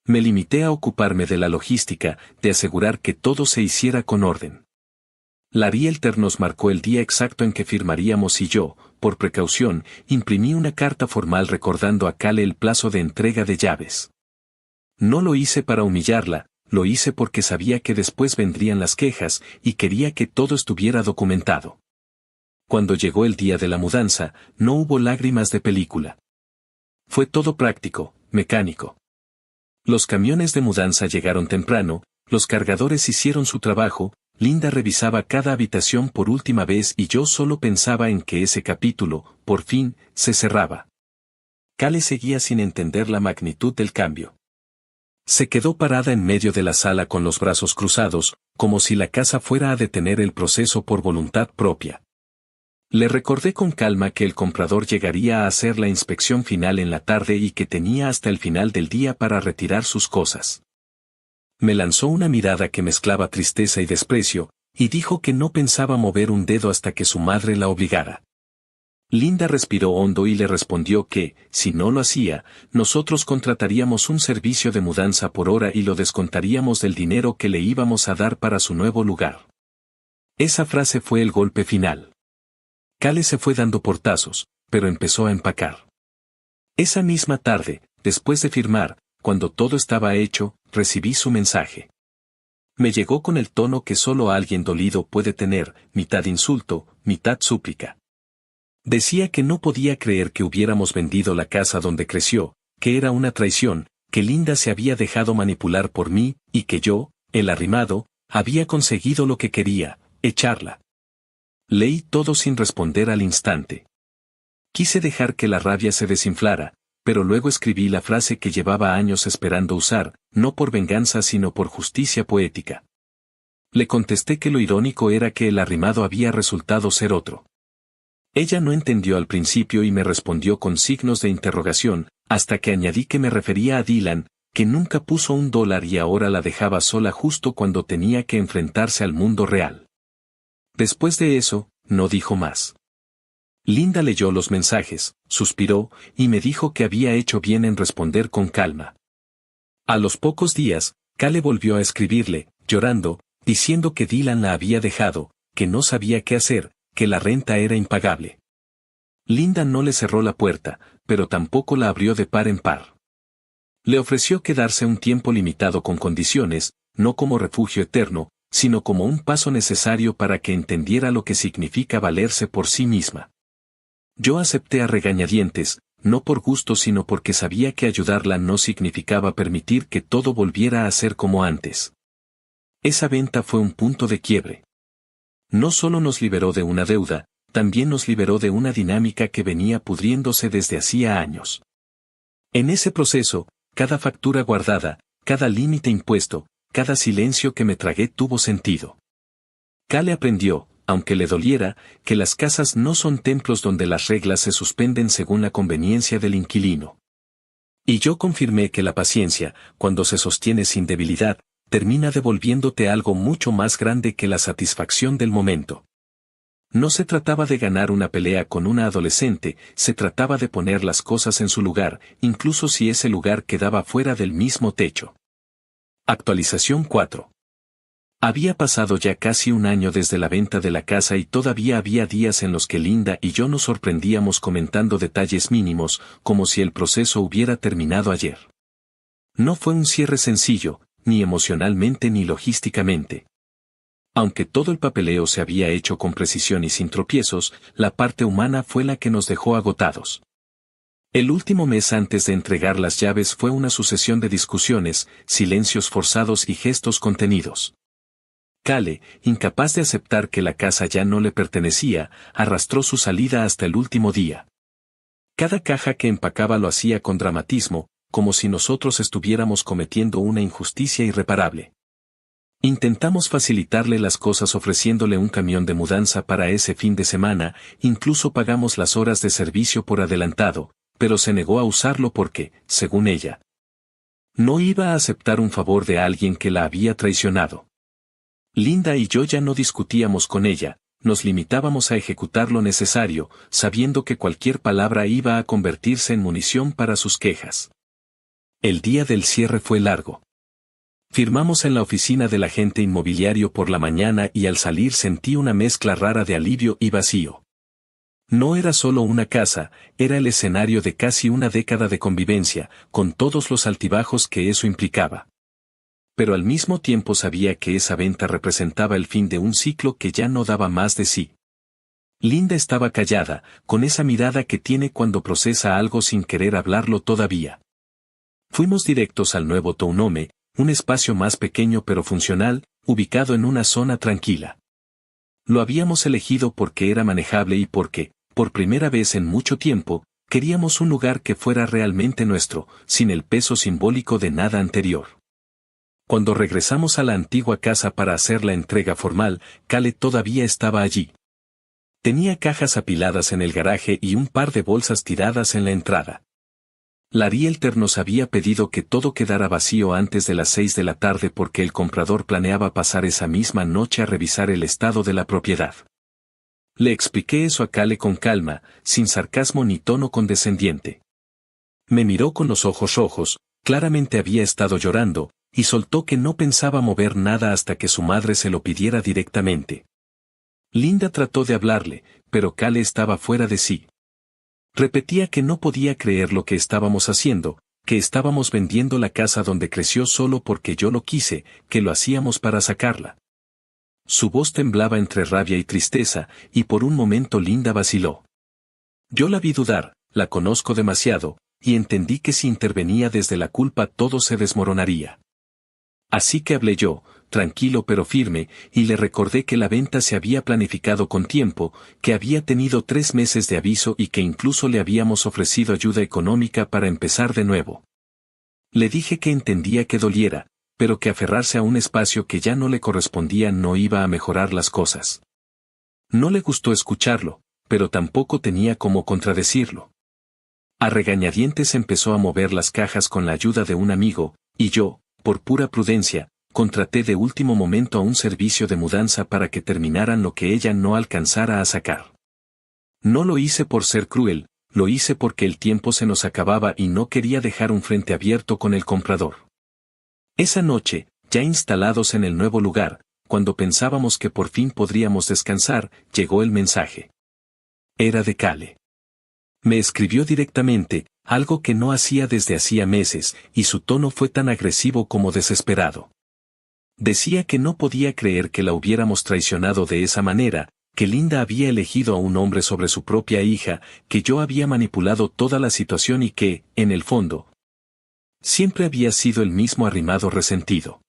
Me limité a ocuparme de la logística, de asegurar que todo se hiciera con orden. La Realtor nos marcó el día exacto en que firmaríamos y yo, por precaución, imprimí una carta formal recordando a Cale el plazo de entrega de llaves. No lo hice para humillarla, lo hice porque sabía que después vendrían las quejas, y quería que todo estuviera documentado. Cuando llegó el día de la mudanza, no hubo lágrimas de película. Fue todo práctico, mecánico. Los camiones de mudanza llegaron temprano, los cargadores hicieron su trabajo, Linda revisaba cada habitación por última vez y yo solo pensaba en que ese capítulo, por fin, se cerraba. Cale seguía sin entender la magnitud del cambio. Se quedó parada en medio de la sala con los brazos cruzados, como si la casa fuera a detener el proceso por voluntad propia. Le recordé con calma que el comprador llegaría a hacer la inspección final en la tarde y que tenía hasta el final del día para retirar sus cosas. Me lanzó una mirada que mezclaba tristeza y desprecio, y dijo que no pensaba mover un dedo hasta que su madre la obligara. Linda respiró hondo y le respondió que, si no lo hacía, nosotros contrataríamos un servicio de mudanza por hora y lo descontaríamos del dinero que le íbamos a dar para su nuevo lugar. Esa frase fue el golpe final. Cale se fue dando portazos, pero empezó a empacar. Esa misma tarde, después de firmar, cuando todo estaba hecho, recibí su mensaje. Me llegó con el tono que solo alguien dolido puede tener, mitad insulto, mitad súplica. Decía que no podía creer que hubiéramos vendido la casa donde creció, que era una traición, que Linda se había dejado manipular por mí, y que yo, el arrimado, había conseguido lo que quería: echarla. Leí todo sin responder al instante. Quise dejar que la rabia se desinflara, pero luego escribí la frase que llevaba años esperando usar, no por venganza sino por justicia poética. Le contesté que lo irónico era que el arrimado había resultado ser otro. Ella no entendió al principio y me respondió con signos de interrogación, hasta que añadí que me refería a Dylan, que nunca puso $1 y ahora la dejaba sola justo cuando tenía que enfrentarse al mundo real. Después de eso, no dijo más. Linda leyó los mensajes, suspiró, y me dijo que había hecho bien en responder con calma. A los pocos días, Cale volvió a escribirle, llorando, diciendo que Dylan la había dejado, que no sabía qué hacer, que la renta era impagable. Linda no le cerró la puerta, pero tampoco la abrió de par en par. Le ofreció quedarse un tiempo limitado con condiciones, no como refugio eterno, sino como un paso necesario para que entendiera lo que significa valerse por sí misma. Yo acepté a regañadientes, no por gusto sino porque sabía que ayudarla no significaba permitir que todo volviera a ser como antes. Esa venta fue un punto de quiebre. No solo nos liberó de una deuda, también nos liberó de una dinámica que venía pudriéndose desde hacía años. En ese proceso, cada factura guardada, cada límite impuesto, cada silencio que me tragué tuvo sentido. Cale aprendió, aunque le doliera, que las casas no son templos donde las reglas se suspenden según la conveniencia del inquilino. Y yo confirmé que la paciencia, cuando se sostiene sin debilidad, termina devolviéndote algo mucho más grande que la satisfacción del momento. No se trataba de ganar una pelea con una adolescente, se trataba de poner las cosas en su lugar, incluso si ese lugar quedaba fuera del mismo techo. Actualización 4. Había pasado ya casi un año desde la venta de la casa y todavía había días en los que Linda y yo nos sorprendíamos comentando detalles mínimos, como si el proceso hubiera terminado ayer. No fue un cierre sencillo, ni emocionalmente ni logísticamente. Aunque todo el papeleo se había hecho con precisión y sin tropiezos, la parte humana fue la que nos dejó agotados. El último mes antes de entregar las llaves fue una sucesión de discusiones, silencios forzados y gestos contenidos. Kale, incapaz de aceptar que la casa ya no le pertenecía, arrastró su salida hasta el último día. Cada caja que empacaba lo hacía con dramatismo, como si nosotros estuviéramos cometiendo una injusticia irreparable. Intentamos facilitarle las cosas ofreciéndole un camión de mudanza para ese fin de semana, incluso pagamos las horas de servicio por adelantado, pero se negó a usarlo porque, según ella, no iba a aceptar un favor de alguien que la había traicionado. Linda y yo ya no discutíamos con ella, nos limitábamos a ejecutar lo necesario, sabiendo que cualquier palabra iba a convertirse en munición para sus quejas. El día del cierre fue largo. Firmamos en la oficina del agente inmobiliario por la mañana y al salir sentí una mezcla rara de alivio y vacío. No era solo una casa, era el escenario de casi una década de convivencia, con todos los altibajos que eso implicaba. Pero al mismo tiempo sabía que esa venta representaba el fin de un ciclo que ya no daba más de sí. Linda estaba callada, con esa mirada que tiene cuando procesa algo sin querer hablarlo todavía. Fuimos directos al nuevo townhome, un espacio más pequeño pero funcional, ubicado en una zona tranquila. Lo habíamos elegido porque era manejable y porque, por primera vez en mucho tiempo, queríamos un lugar que fuera realmente nuestro, sin el peso simbólico de nada anterior. Cuando regresamos a la antigua casa para hacer la entrega formal, Kale todavía estaba allí. Tenía cajas apiladas en el garaje y un par de bolsas tiradas en la entrada. La realtor nos había pedido que todo quedara vacío antes de las 6 de la tarde porque el comprador planeaba pasar esa misma noche a revisar el estado de la propiedad. Le expliqué eso a Kale con calma, sin sarcasmo ni tono condescendiente. Me miró con los ojos rojos, claramente había estado llorando, y soltó que no pensaba mover nada hasta que su madre se lo pidiera directamente. Linda trató de hablarle, pero Kale estaba fuera de sí. Repetía que no podía creer lo que estábamos haciendo, que estábamos vendiendo la casa donde creció solo porque yo lo quise, que lo hacíamos para sacarla. Su voz temblaba entre rabia y tristeza, y por un momento Linda vaciló. Yo la vi dudar, la conozco demasiado, y entendí que si intervenía desde la culpa todo se desmoronaría. Así que hablé yo, tranquilo pero firme, y le recordé que la venta se había planificado con tiempo, que había tenido 3 meses de aviso y que incluso le habíamos ofrecido ayuda económica para empezar de nuevo. Le dije que entendía que doliera, pero que aferrarse a un espacio que ya no le correspondía no iba a mejorar las cosas. No le gustó escucharlo, pero tampoco tenía cómo contradecirlo. A regañadientes empezó a mover las cajas con la ayuda de un amigo, y yo, por pura prudencia, contraté de último momento a un servicio de mudanza para que terminaran lo que ella no alcanzara a sacar. No lo hice por ser cruel, lo hice porque el tiempo se nos acababa y no quería dejar un frente abierto con el comprador. Esa noche, ya instalados en el nuevo lugar, cuando pensábamos que por fin podríamos descansar, llegó el mensaje. Era de Kale. Me escribió directamente, algo que no hacía desde hacía meses, y su tono fue tan agresivo como desesperado. Decía que no podía creer que la hubiéramos traicionado de esa manera, que Linda había elegido a un hombre sobre su propia hija, que yo había manipulado toda la situación y que, en el fondo, siempre había sido el mismo arrimado resentido.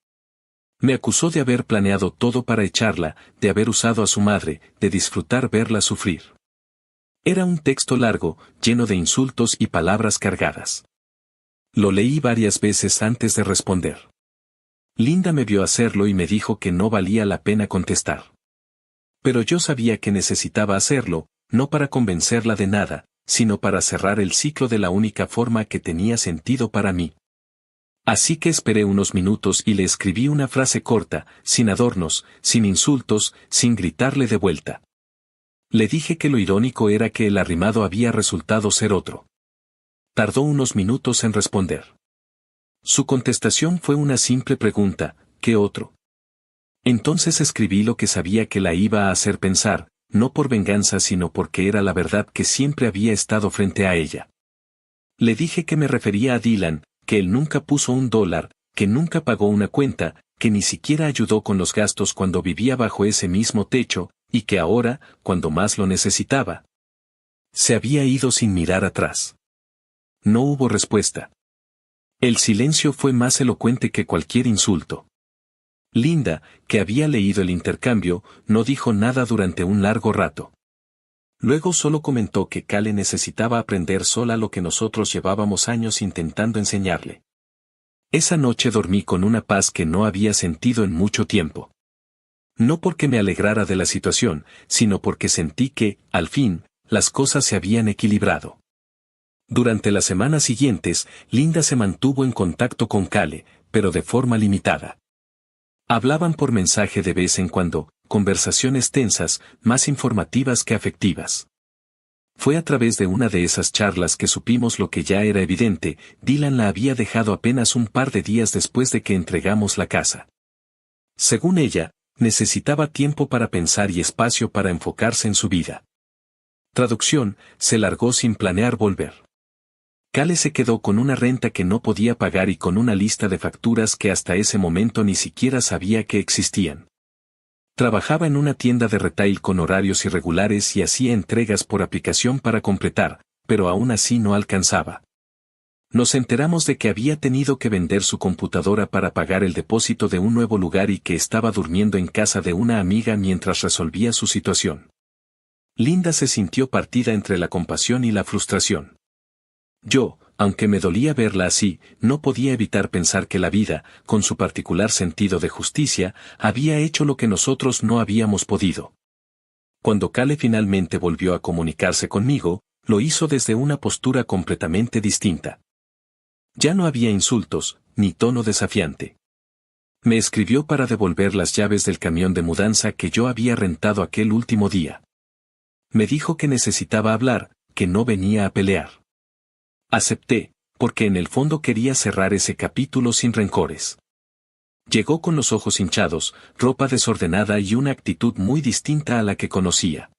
Me acusó de haber planeado todo para echarla, de haber usado a su madre, de disfrutar verla sufrir. Era un texto largo, lleno de insultos y palabras cargadas. Lo leí varias veces antes de responder. Linda me vio hacerlo y me dijo que no valía la pena contestar. Pero yo sabía que necesitaba hacerlo, no para convencerla de nada, sino para cerrar el ciclo de la única forma que tenía sentido para mí. Así que esperé unos minutos y le escribí una frase corta, sin adornos, sin insultos, sin gritarle de vuelta. Le dije que lo irónico era que el arrimado había resultado ser otro. Tardó unos minutos en responder. Su contestación fue una simple pregunta, ¿qué otro? Entonces escribí lo que sabía que la iba a hacer pensar, no por venganza sino porque era la verdad que siempre había estado frente a ella. Le dije que me refería a Dylan, que él nunca puso $1, que nunca pagó una cuenta, que ni siquiera ayudó con los gastos cuando vivía bajo ese mismo techo, y que ahora, cuando más lo necesitaba, se había ido sin mirar atrás. No hubo respuesta. El silencio fue más elocuente que cualquier insulto. Linda, que había leído el intercambio, no dijo nada durante un largo rato. Luego solo comentó que Cale necesitaba aprender sola lo que nosotros llevábamos años intentando enseñarle. Esa noche dormí con una paz que no había sentido en mucho tiempo. No porque me alegrara de la situación, sino porque sentí que, al fin, las cosas se habían equilibrado. Durante las semanas siguientes, Linda se mantuvo en contacto con Cale, pero de forma limitada. Hablaban por mensaje de vez en cuando, conversaciones tensas, más informativas que afectivas. Fue a través de una de esas charlas que supimos lo que ya era evidente: Dylan la había dejado apenas un par de días después de que entregamos la casa. Según ella, necesitaba tiempo para pensar y espacio para enfocarse en su vida. Traducción: se largó sin planear volver. Cale se quedó con una renta que no podía pagar y con una lista de facturas que hasta ese momento ni siquiera sabía que existían. Trabajaba en una tienda de retail con horarios irregulares y hacía entregas por aplicación para completar, pero aún así no alcanzaba. Nos enteramos de que había tenido que vender su computadora para pagar el depósito de un nuevo lugar y que estaba durmiendo en casa de una amiga mientras resolvía su situación. Linda se sintió partida entre la compasión y la frustración. Yo, aunque me dolía verla así, no podía evitar pensar que la vida, con su particular sentido de justicia, había hecho lo que nosotros no habíamos podido. Cuando Cale finalmente volvió a comunicarse conmigo, lo hizo desde una postura completamente distinta. Ya no había insultos, ni tono desafiante. Me escribió para devolver las llaves del camión de mudanza que yo había rentado aquel último día. Me dijo que necesitaba hablar, que no venía a pelear. Acepté, porque en el fondo quería cerrar ese capítulo sin rencores. Llegó con los ojos hinchados, ropa desordenada y una actitud muy distinta a la que conocía.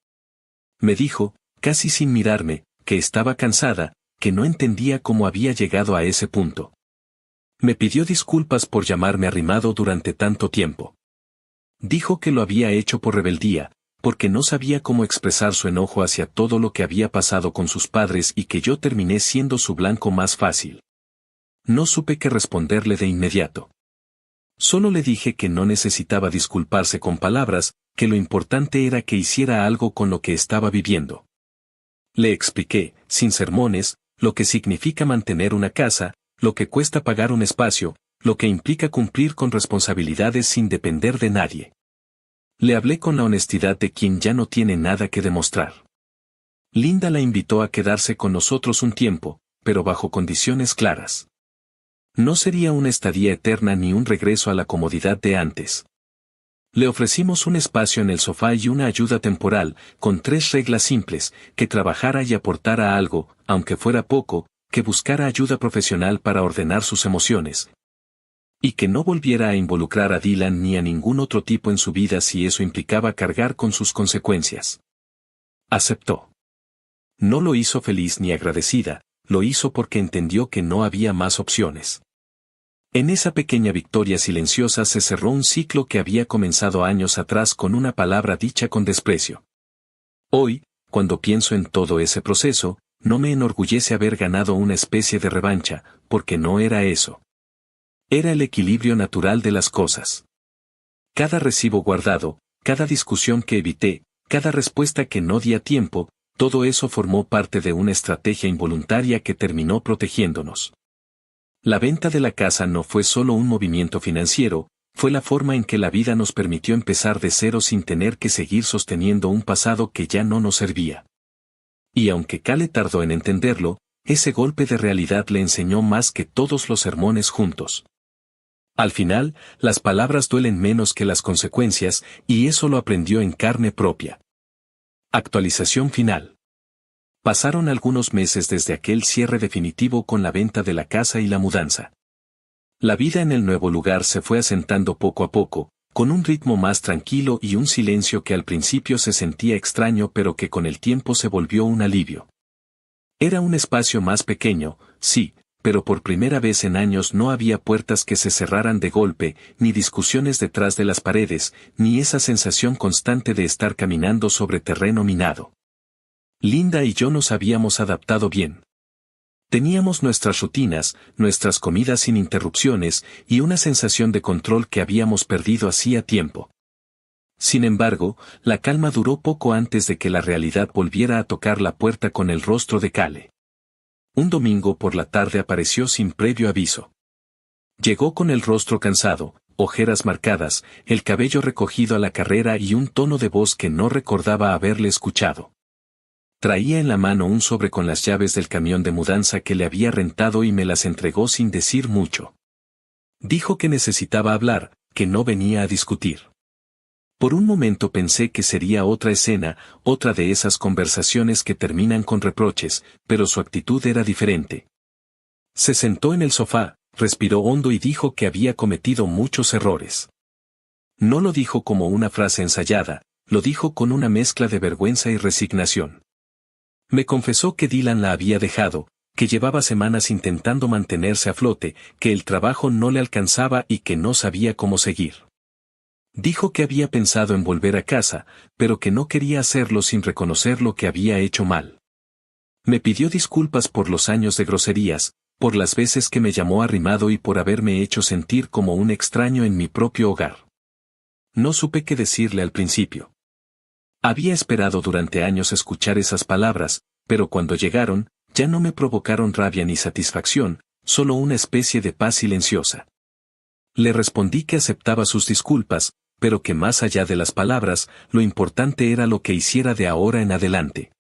Me dijo, casi sin mirarme, que estaba cansada, que no entendía cómo había llegado a ese punto. Me pidió disculpas por llamarme arrimado durante tanto tiempo. Dijo que lo había hecho por rebeldía, porque no sabía cómo expresar su enojo hacia todo lo que había pasado con sus padres y que yo terminé siendo su blanco más fácil. No supe qué responderle de inmediato. Solo le dije que no necesitaba disculparse con palabras, que lo importante era que hiciera algo con lo que estaba viviendo. Le expliqué, sin sermones, lo que significa mantener una casa, lo que cuesta pagar un espacio, lo que implica cumplir con responsabilidades sin depender de nadie. Le hablé con la honestidad de quien ya no tiene nada que demostrar. Linda la invitó a quedarse con nosotros un tiempo, pero bajo condiciones claras. No sería una estadía eterna ni un regreso a la comodidad de antes. Le ofrecimos un espacio en el sofá y una ayuda temporal, con 3 reglas simples: que trabajara y aportara algo, aunque fuera poco, que buscara ayuda profesional para ordenar sus emociones, y que no volviera a involucrar a Dylan ni a ningún otro tipo en su vida si eso implicaba cargar con sus consecuencias. Aceptó. No lo hizo feliz ni agradecida, lo hizo porque entendió que no había más opciones. En esa pequeña victoria silenciosa se cerró un ciclo que había comenzado años atrás con una palabra dicha con desprecio. Hoy, cuando pienso en todo ese proceso, no me enorgullece haber ganado una especie de revancha, porque no era eso. Era el equilibrio natural de las cosas. Cada recibo guardado, cada discusión que evité, cada respuesta que no di a tiempo, todo eso formó parte de una estrategia involuntaria que terminó protegiéndonos. La venta de la casa no fue solo un movimiento financiero, fue la forma en que la vida nos permitió empezar de cero sin tener que seguir sosteniendo un pasado que ya no nos servía. Y aunque Cale tardó en entenderlo, ese golpe de realidad le enseñó más que todos los sermones juntos. Al final, las palabras duelen menos que las consecuencias, y eso lo aprendió en carne propia. Actualización final. Pasaron algunos meses desde aquel cierre definitivo con la venta de la casa y la mudanza. La vida en el nuevo lugar se fue asentando poco a poco, con un ritmo más tranquilo y un silencio que al principio se sentía extraño pero que con el tiempo se volvió un alivio. Era un espacio más pequeño, sí, pero por primera vez en años no había puertas que se cerraran de golpe, ni discusiones detrás de las paredes, ni esa sensación constante de estar caminando sobre terreno minado. Linda y yo nos habíamos adaptado bien. Teníamos nuestras rutinas, nuestras comidas sin interrupciones y una sensación de control que habíamos perdido hacía tiempo. Sin embargo, la calma duró poco antes de que la realidad volviera a tocar la puerta con el rostro de Kale. Un domingo por la tarde apareció sin previo aviso. Llegó con el rostro cansado, ojeras marcadas, el cabello recogido a la carrera y un tono de voz que no recordaba haberle escuchado. Traía en la mano un sobre con las llaves del camión de mudanza que le había rentado y me las entregó sin decir mucho. Dijo que necesitaba hablar, que no venía a discutir. Por un momento pensé que sería otra escena, otra de esas conversaciones que terminan con reproches, pero su actitud era diferente. Se sentó en el sofá, respiró hondo y dijo que había cometido muchos errores. No lo dijo como una frase ensayada, lo dijo con una mezcla de vergüenza y resignación. Me confesó que Dylan la había dejado, que llevaba semanas intentando mantenerse a flote, que el trabajo no le alcanzaba y que no sabía cómo seguir. Dijo que había pensado en volver a casa, pero que no quería hacerlo sin reconocer lo que había hecho mal. Me pidió disculpas por los años de groserías, por las veces que me llamó arrimado y por haberme hecho sentir como un extraño en mi propio hogar. No supe qué decirle al principio. Había esperado durante años escuchar esas palabras, pero cuando llegaron, ya no me provocaron rabia ni satisfacción, solo una especie de paz silenciosa. Le respondí que aceptaba sus disculpas, pero que más allá de las palabras, lo importante era lo que hiciera de ahora en adelante.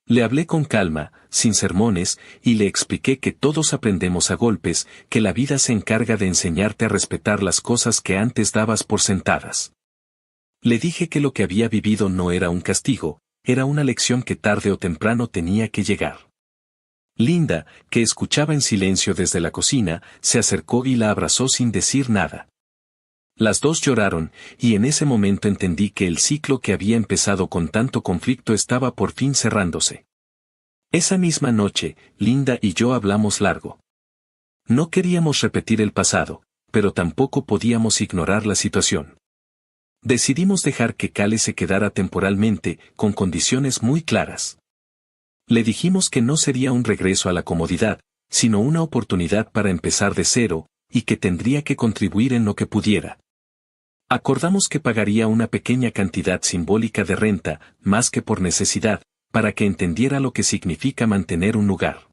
Le hablé con calma, sin sermones, y le expliqué que todos aprendemos a golpes, que la vida se encarga de enseñarte a respetar las cosas que antes dabas por sentadas. Le dije que lo que había vivido no era un castigo, era una lección que tarde o temprano tenía que llegar. Linda, que escuchaba en silencio desde la cocina, se acercó y la abrazó sin decir nada. Las dos lloraron, y en ese momento entendí que el ciclo que había empezado con tanto conflicto estaba por fin cerrándose. Esa misma noche, Linda y yo hablamos largo. No queríamos repetir el pasado, pero tampoco podíamos ignorar la situación. Decidimos dejar que Kale se quedara temporalmente, con condiciones muy claras. Le dijimos que no sería un regreso a la comodidad, sino una oportunidad para empezar de cero, y que tendría que contribuir en lo que pudiera. Acordamos que pagaría una pequeña cantidad simbólica de renta, más que por necesidad, para que entendiera lo que significa mantener un lugar.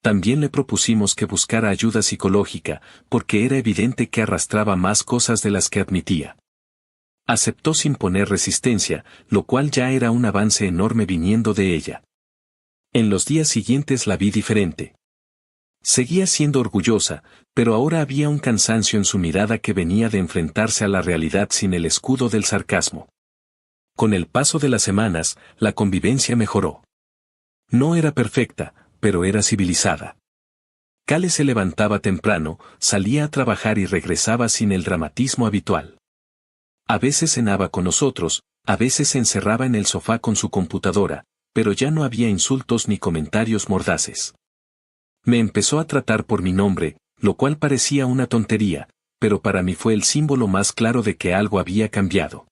También le propusimos que buscara ayuda psicológica, porque era evidente que arrastraba más cosas de las que admitía. Aceptó sin poner resistencia, lo cual ya era un avance enorme viniendo de ella. En los días siguientes la vi diferente. Seguía siendo orgullosa, pero ahora había un cansancio en su mirada que venía de enfrentarse a la realidad sin el escudo del sarcasmo. Con el paso de las semanas, la convivencia mejoró. No era perfecta, pero era civilizada. Kale se levantaba temprano, salía a trabajar y regresaba sin el dramatismo habitual. A veces cenaba con nosotros, a veces se encerraba en el sofá con su computadora, pero ya no había insultos ni comentarios mordaces. Me empezó a tratar por mi nombre, lo cual parecía una tontería, pero para mí fue el símbolo más claro de que algo había cambiado.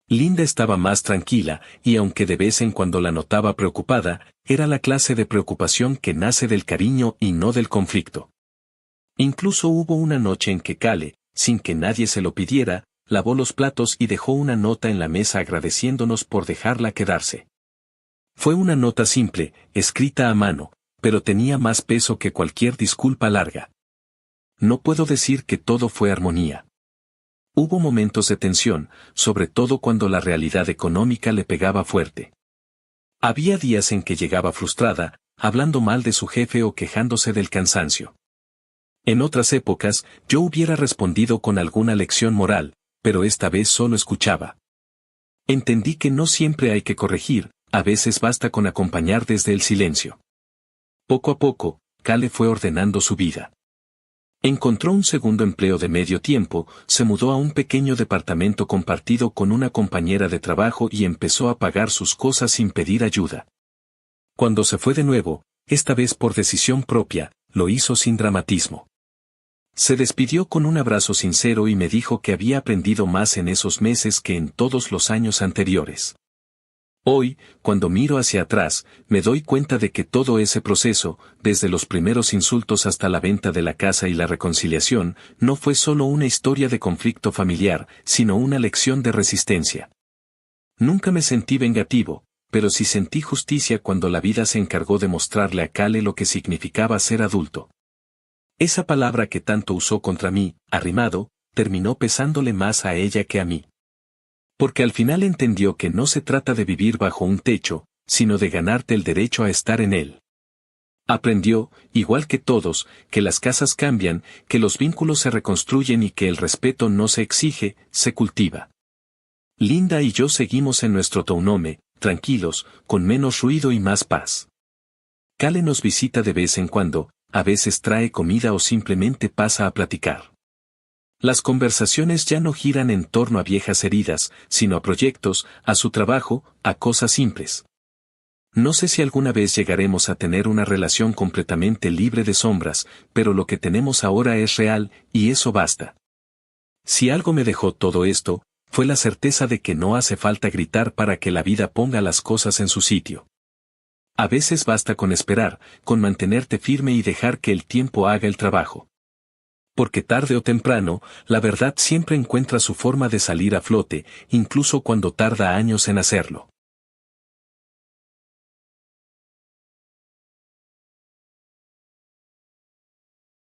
Linda estaba más tranquila, y aunque de vez en cuando la notaba preocupada, era la clase de preocupación que nace del cariño y no del conflicto. Incluso hubo una noche en que Kale, sin que nadie se lo pidiera, lavó los platos y dejó una nota en la mesa agradeciéndonos por dejarla quedarse. Fue una nota simple, escrita a mano, pero tenía más peso que cualquier disculpa larga. No puedo decir que todo fue armonía. Hubo momentos de tensión, sobre todo cuando la realidad económica le pegaba fuerte. Había días en que llegaba frustrada, hablando mal de su jefe o quejándose del cansancio. En otras épocas, yo hubiera respondido con alguna lección moral, pero esta vez solo escuchaba. Entendí que no siempre hay que corregir, a veces basta con acompañar desde el silencio. Poco a poco, Kale fue ordenando su vida. Encontró un segundo empleo de medio tiempo, se mudó a un pequeño departamento compartido con una compañera de trabajo y empezó a pagar sus cosas sin pedir ayuda. Cuando se fue de nuevo, esta vez por decisión propia, lo hizo sin dramatismo. Se despidió con un abrazo sincero y me dijo que había aprendido más en esos meses que en todos los años anteriores. Hoy, cuando miro hacia atrás, me doy cuenta de que todo ese proceso, desde los primeros insultos hasta la venta de la casa y la reconciliación, no fue solo una historia de conflicto familiar, sino una lección de resistencia. Nunca me sentí vengativo, pero sí sentí justicia cuando la vida se encargó de mostrarle a Kale lo que significaba ser adulto. Esa palabra que tanto usó contra mí, arrimado, terminó pesándole más a ella que a mí. Porque al final entendió que no se trata de vivir bajo un techo, sino de ganarte el derecho a estar en él. Aprendió, igual que todos, que las casas cambian, que los vínculos se reconstruyen y que el respeto no se exige, se cultiva. Linda y yo seguimos en nuestro townhome, tranquilos, con menos ruido y más paz. Kale nos visita de vez en cuando, a veces trae comida o simplemente pasa a platicar. Las conversaciones ya no giran en torno a viejas heridas, sino a proyectos, a su trabajo, a cosas simples. No sé si alguna vez llegaremos a tener una relación completamente libre de sombras, pero lo que tenemos ahora es real, y eso basta. Si algo me dejó todo esto, fue la certeza de que no hace falta gritar para que la vida ponga las cosas en su sitio. A veces basta con esperar, con mantenerte firme y dejar que el tiempo haga el trabajo. Porque tarde o temprano, la verdad siempre encuentra su forma de salir a flote, incluso cuando tarda años en hacerlo.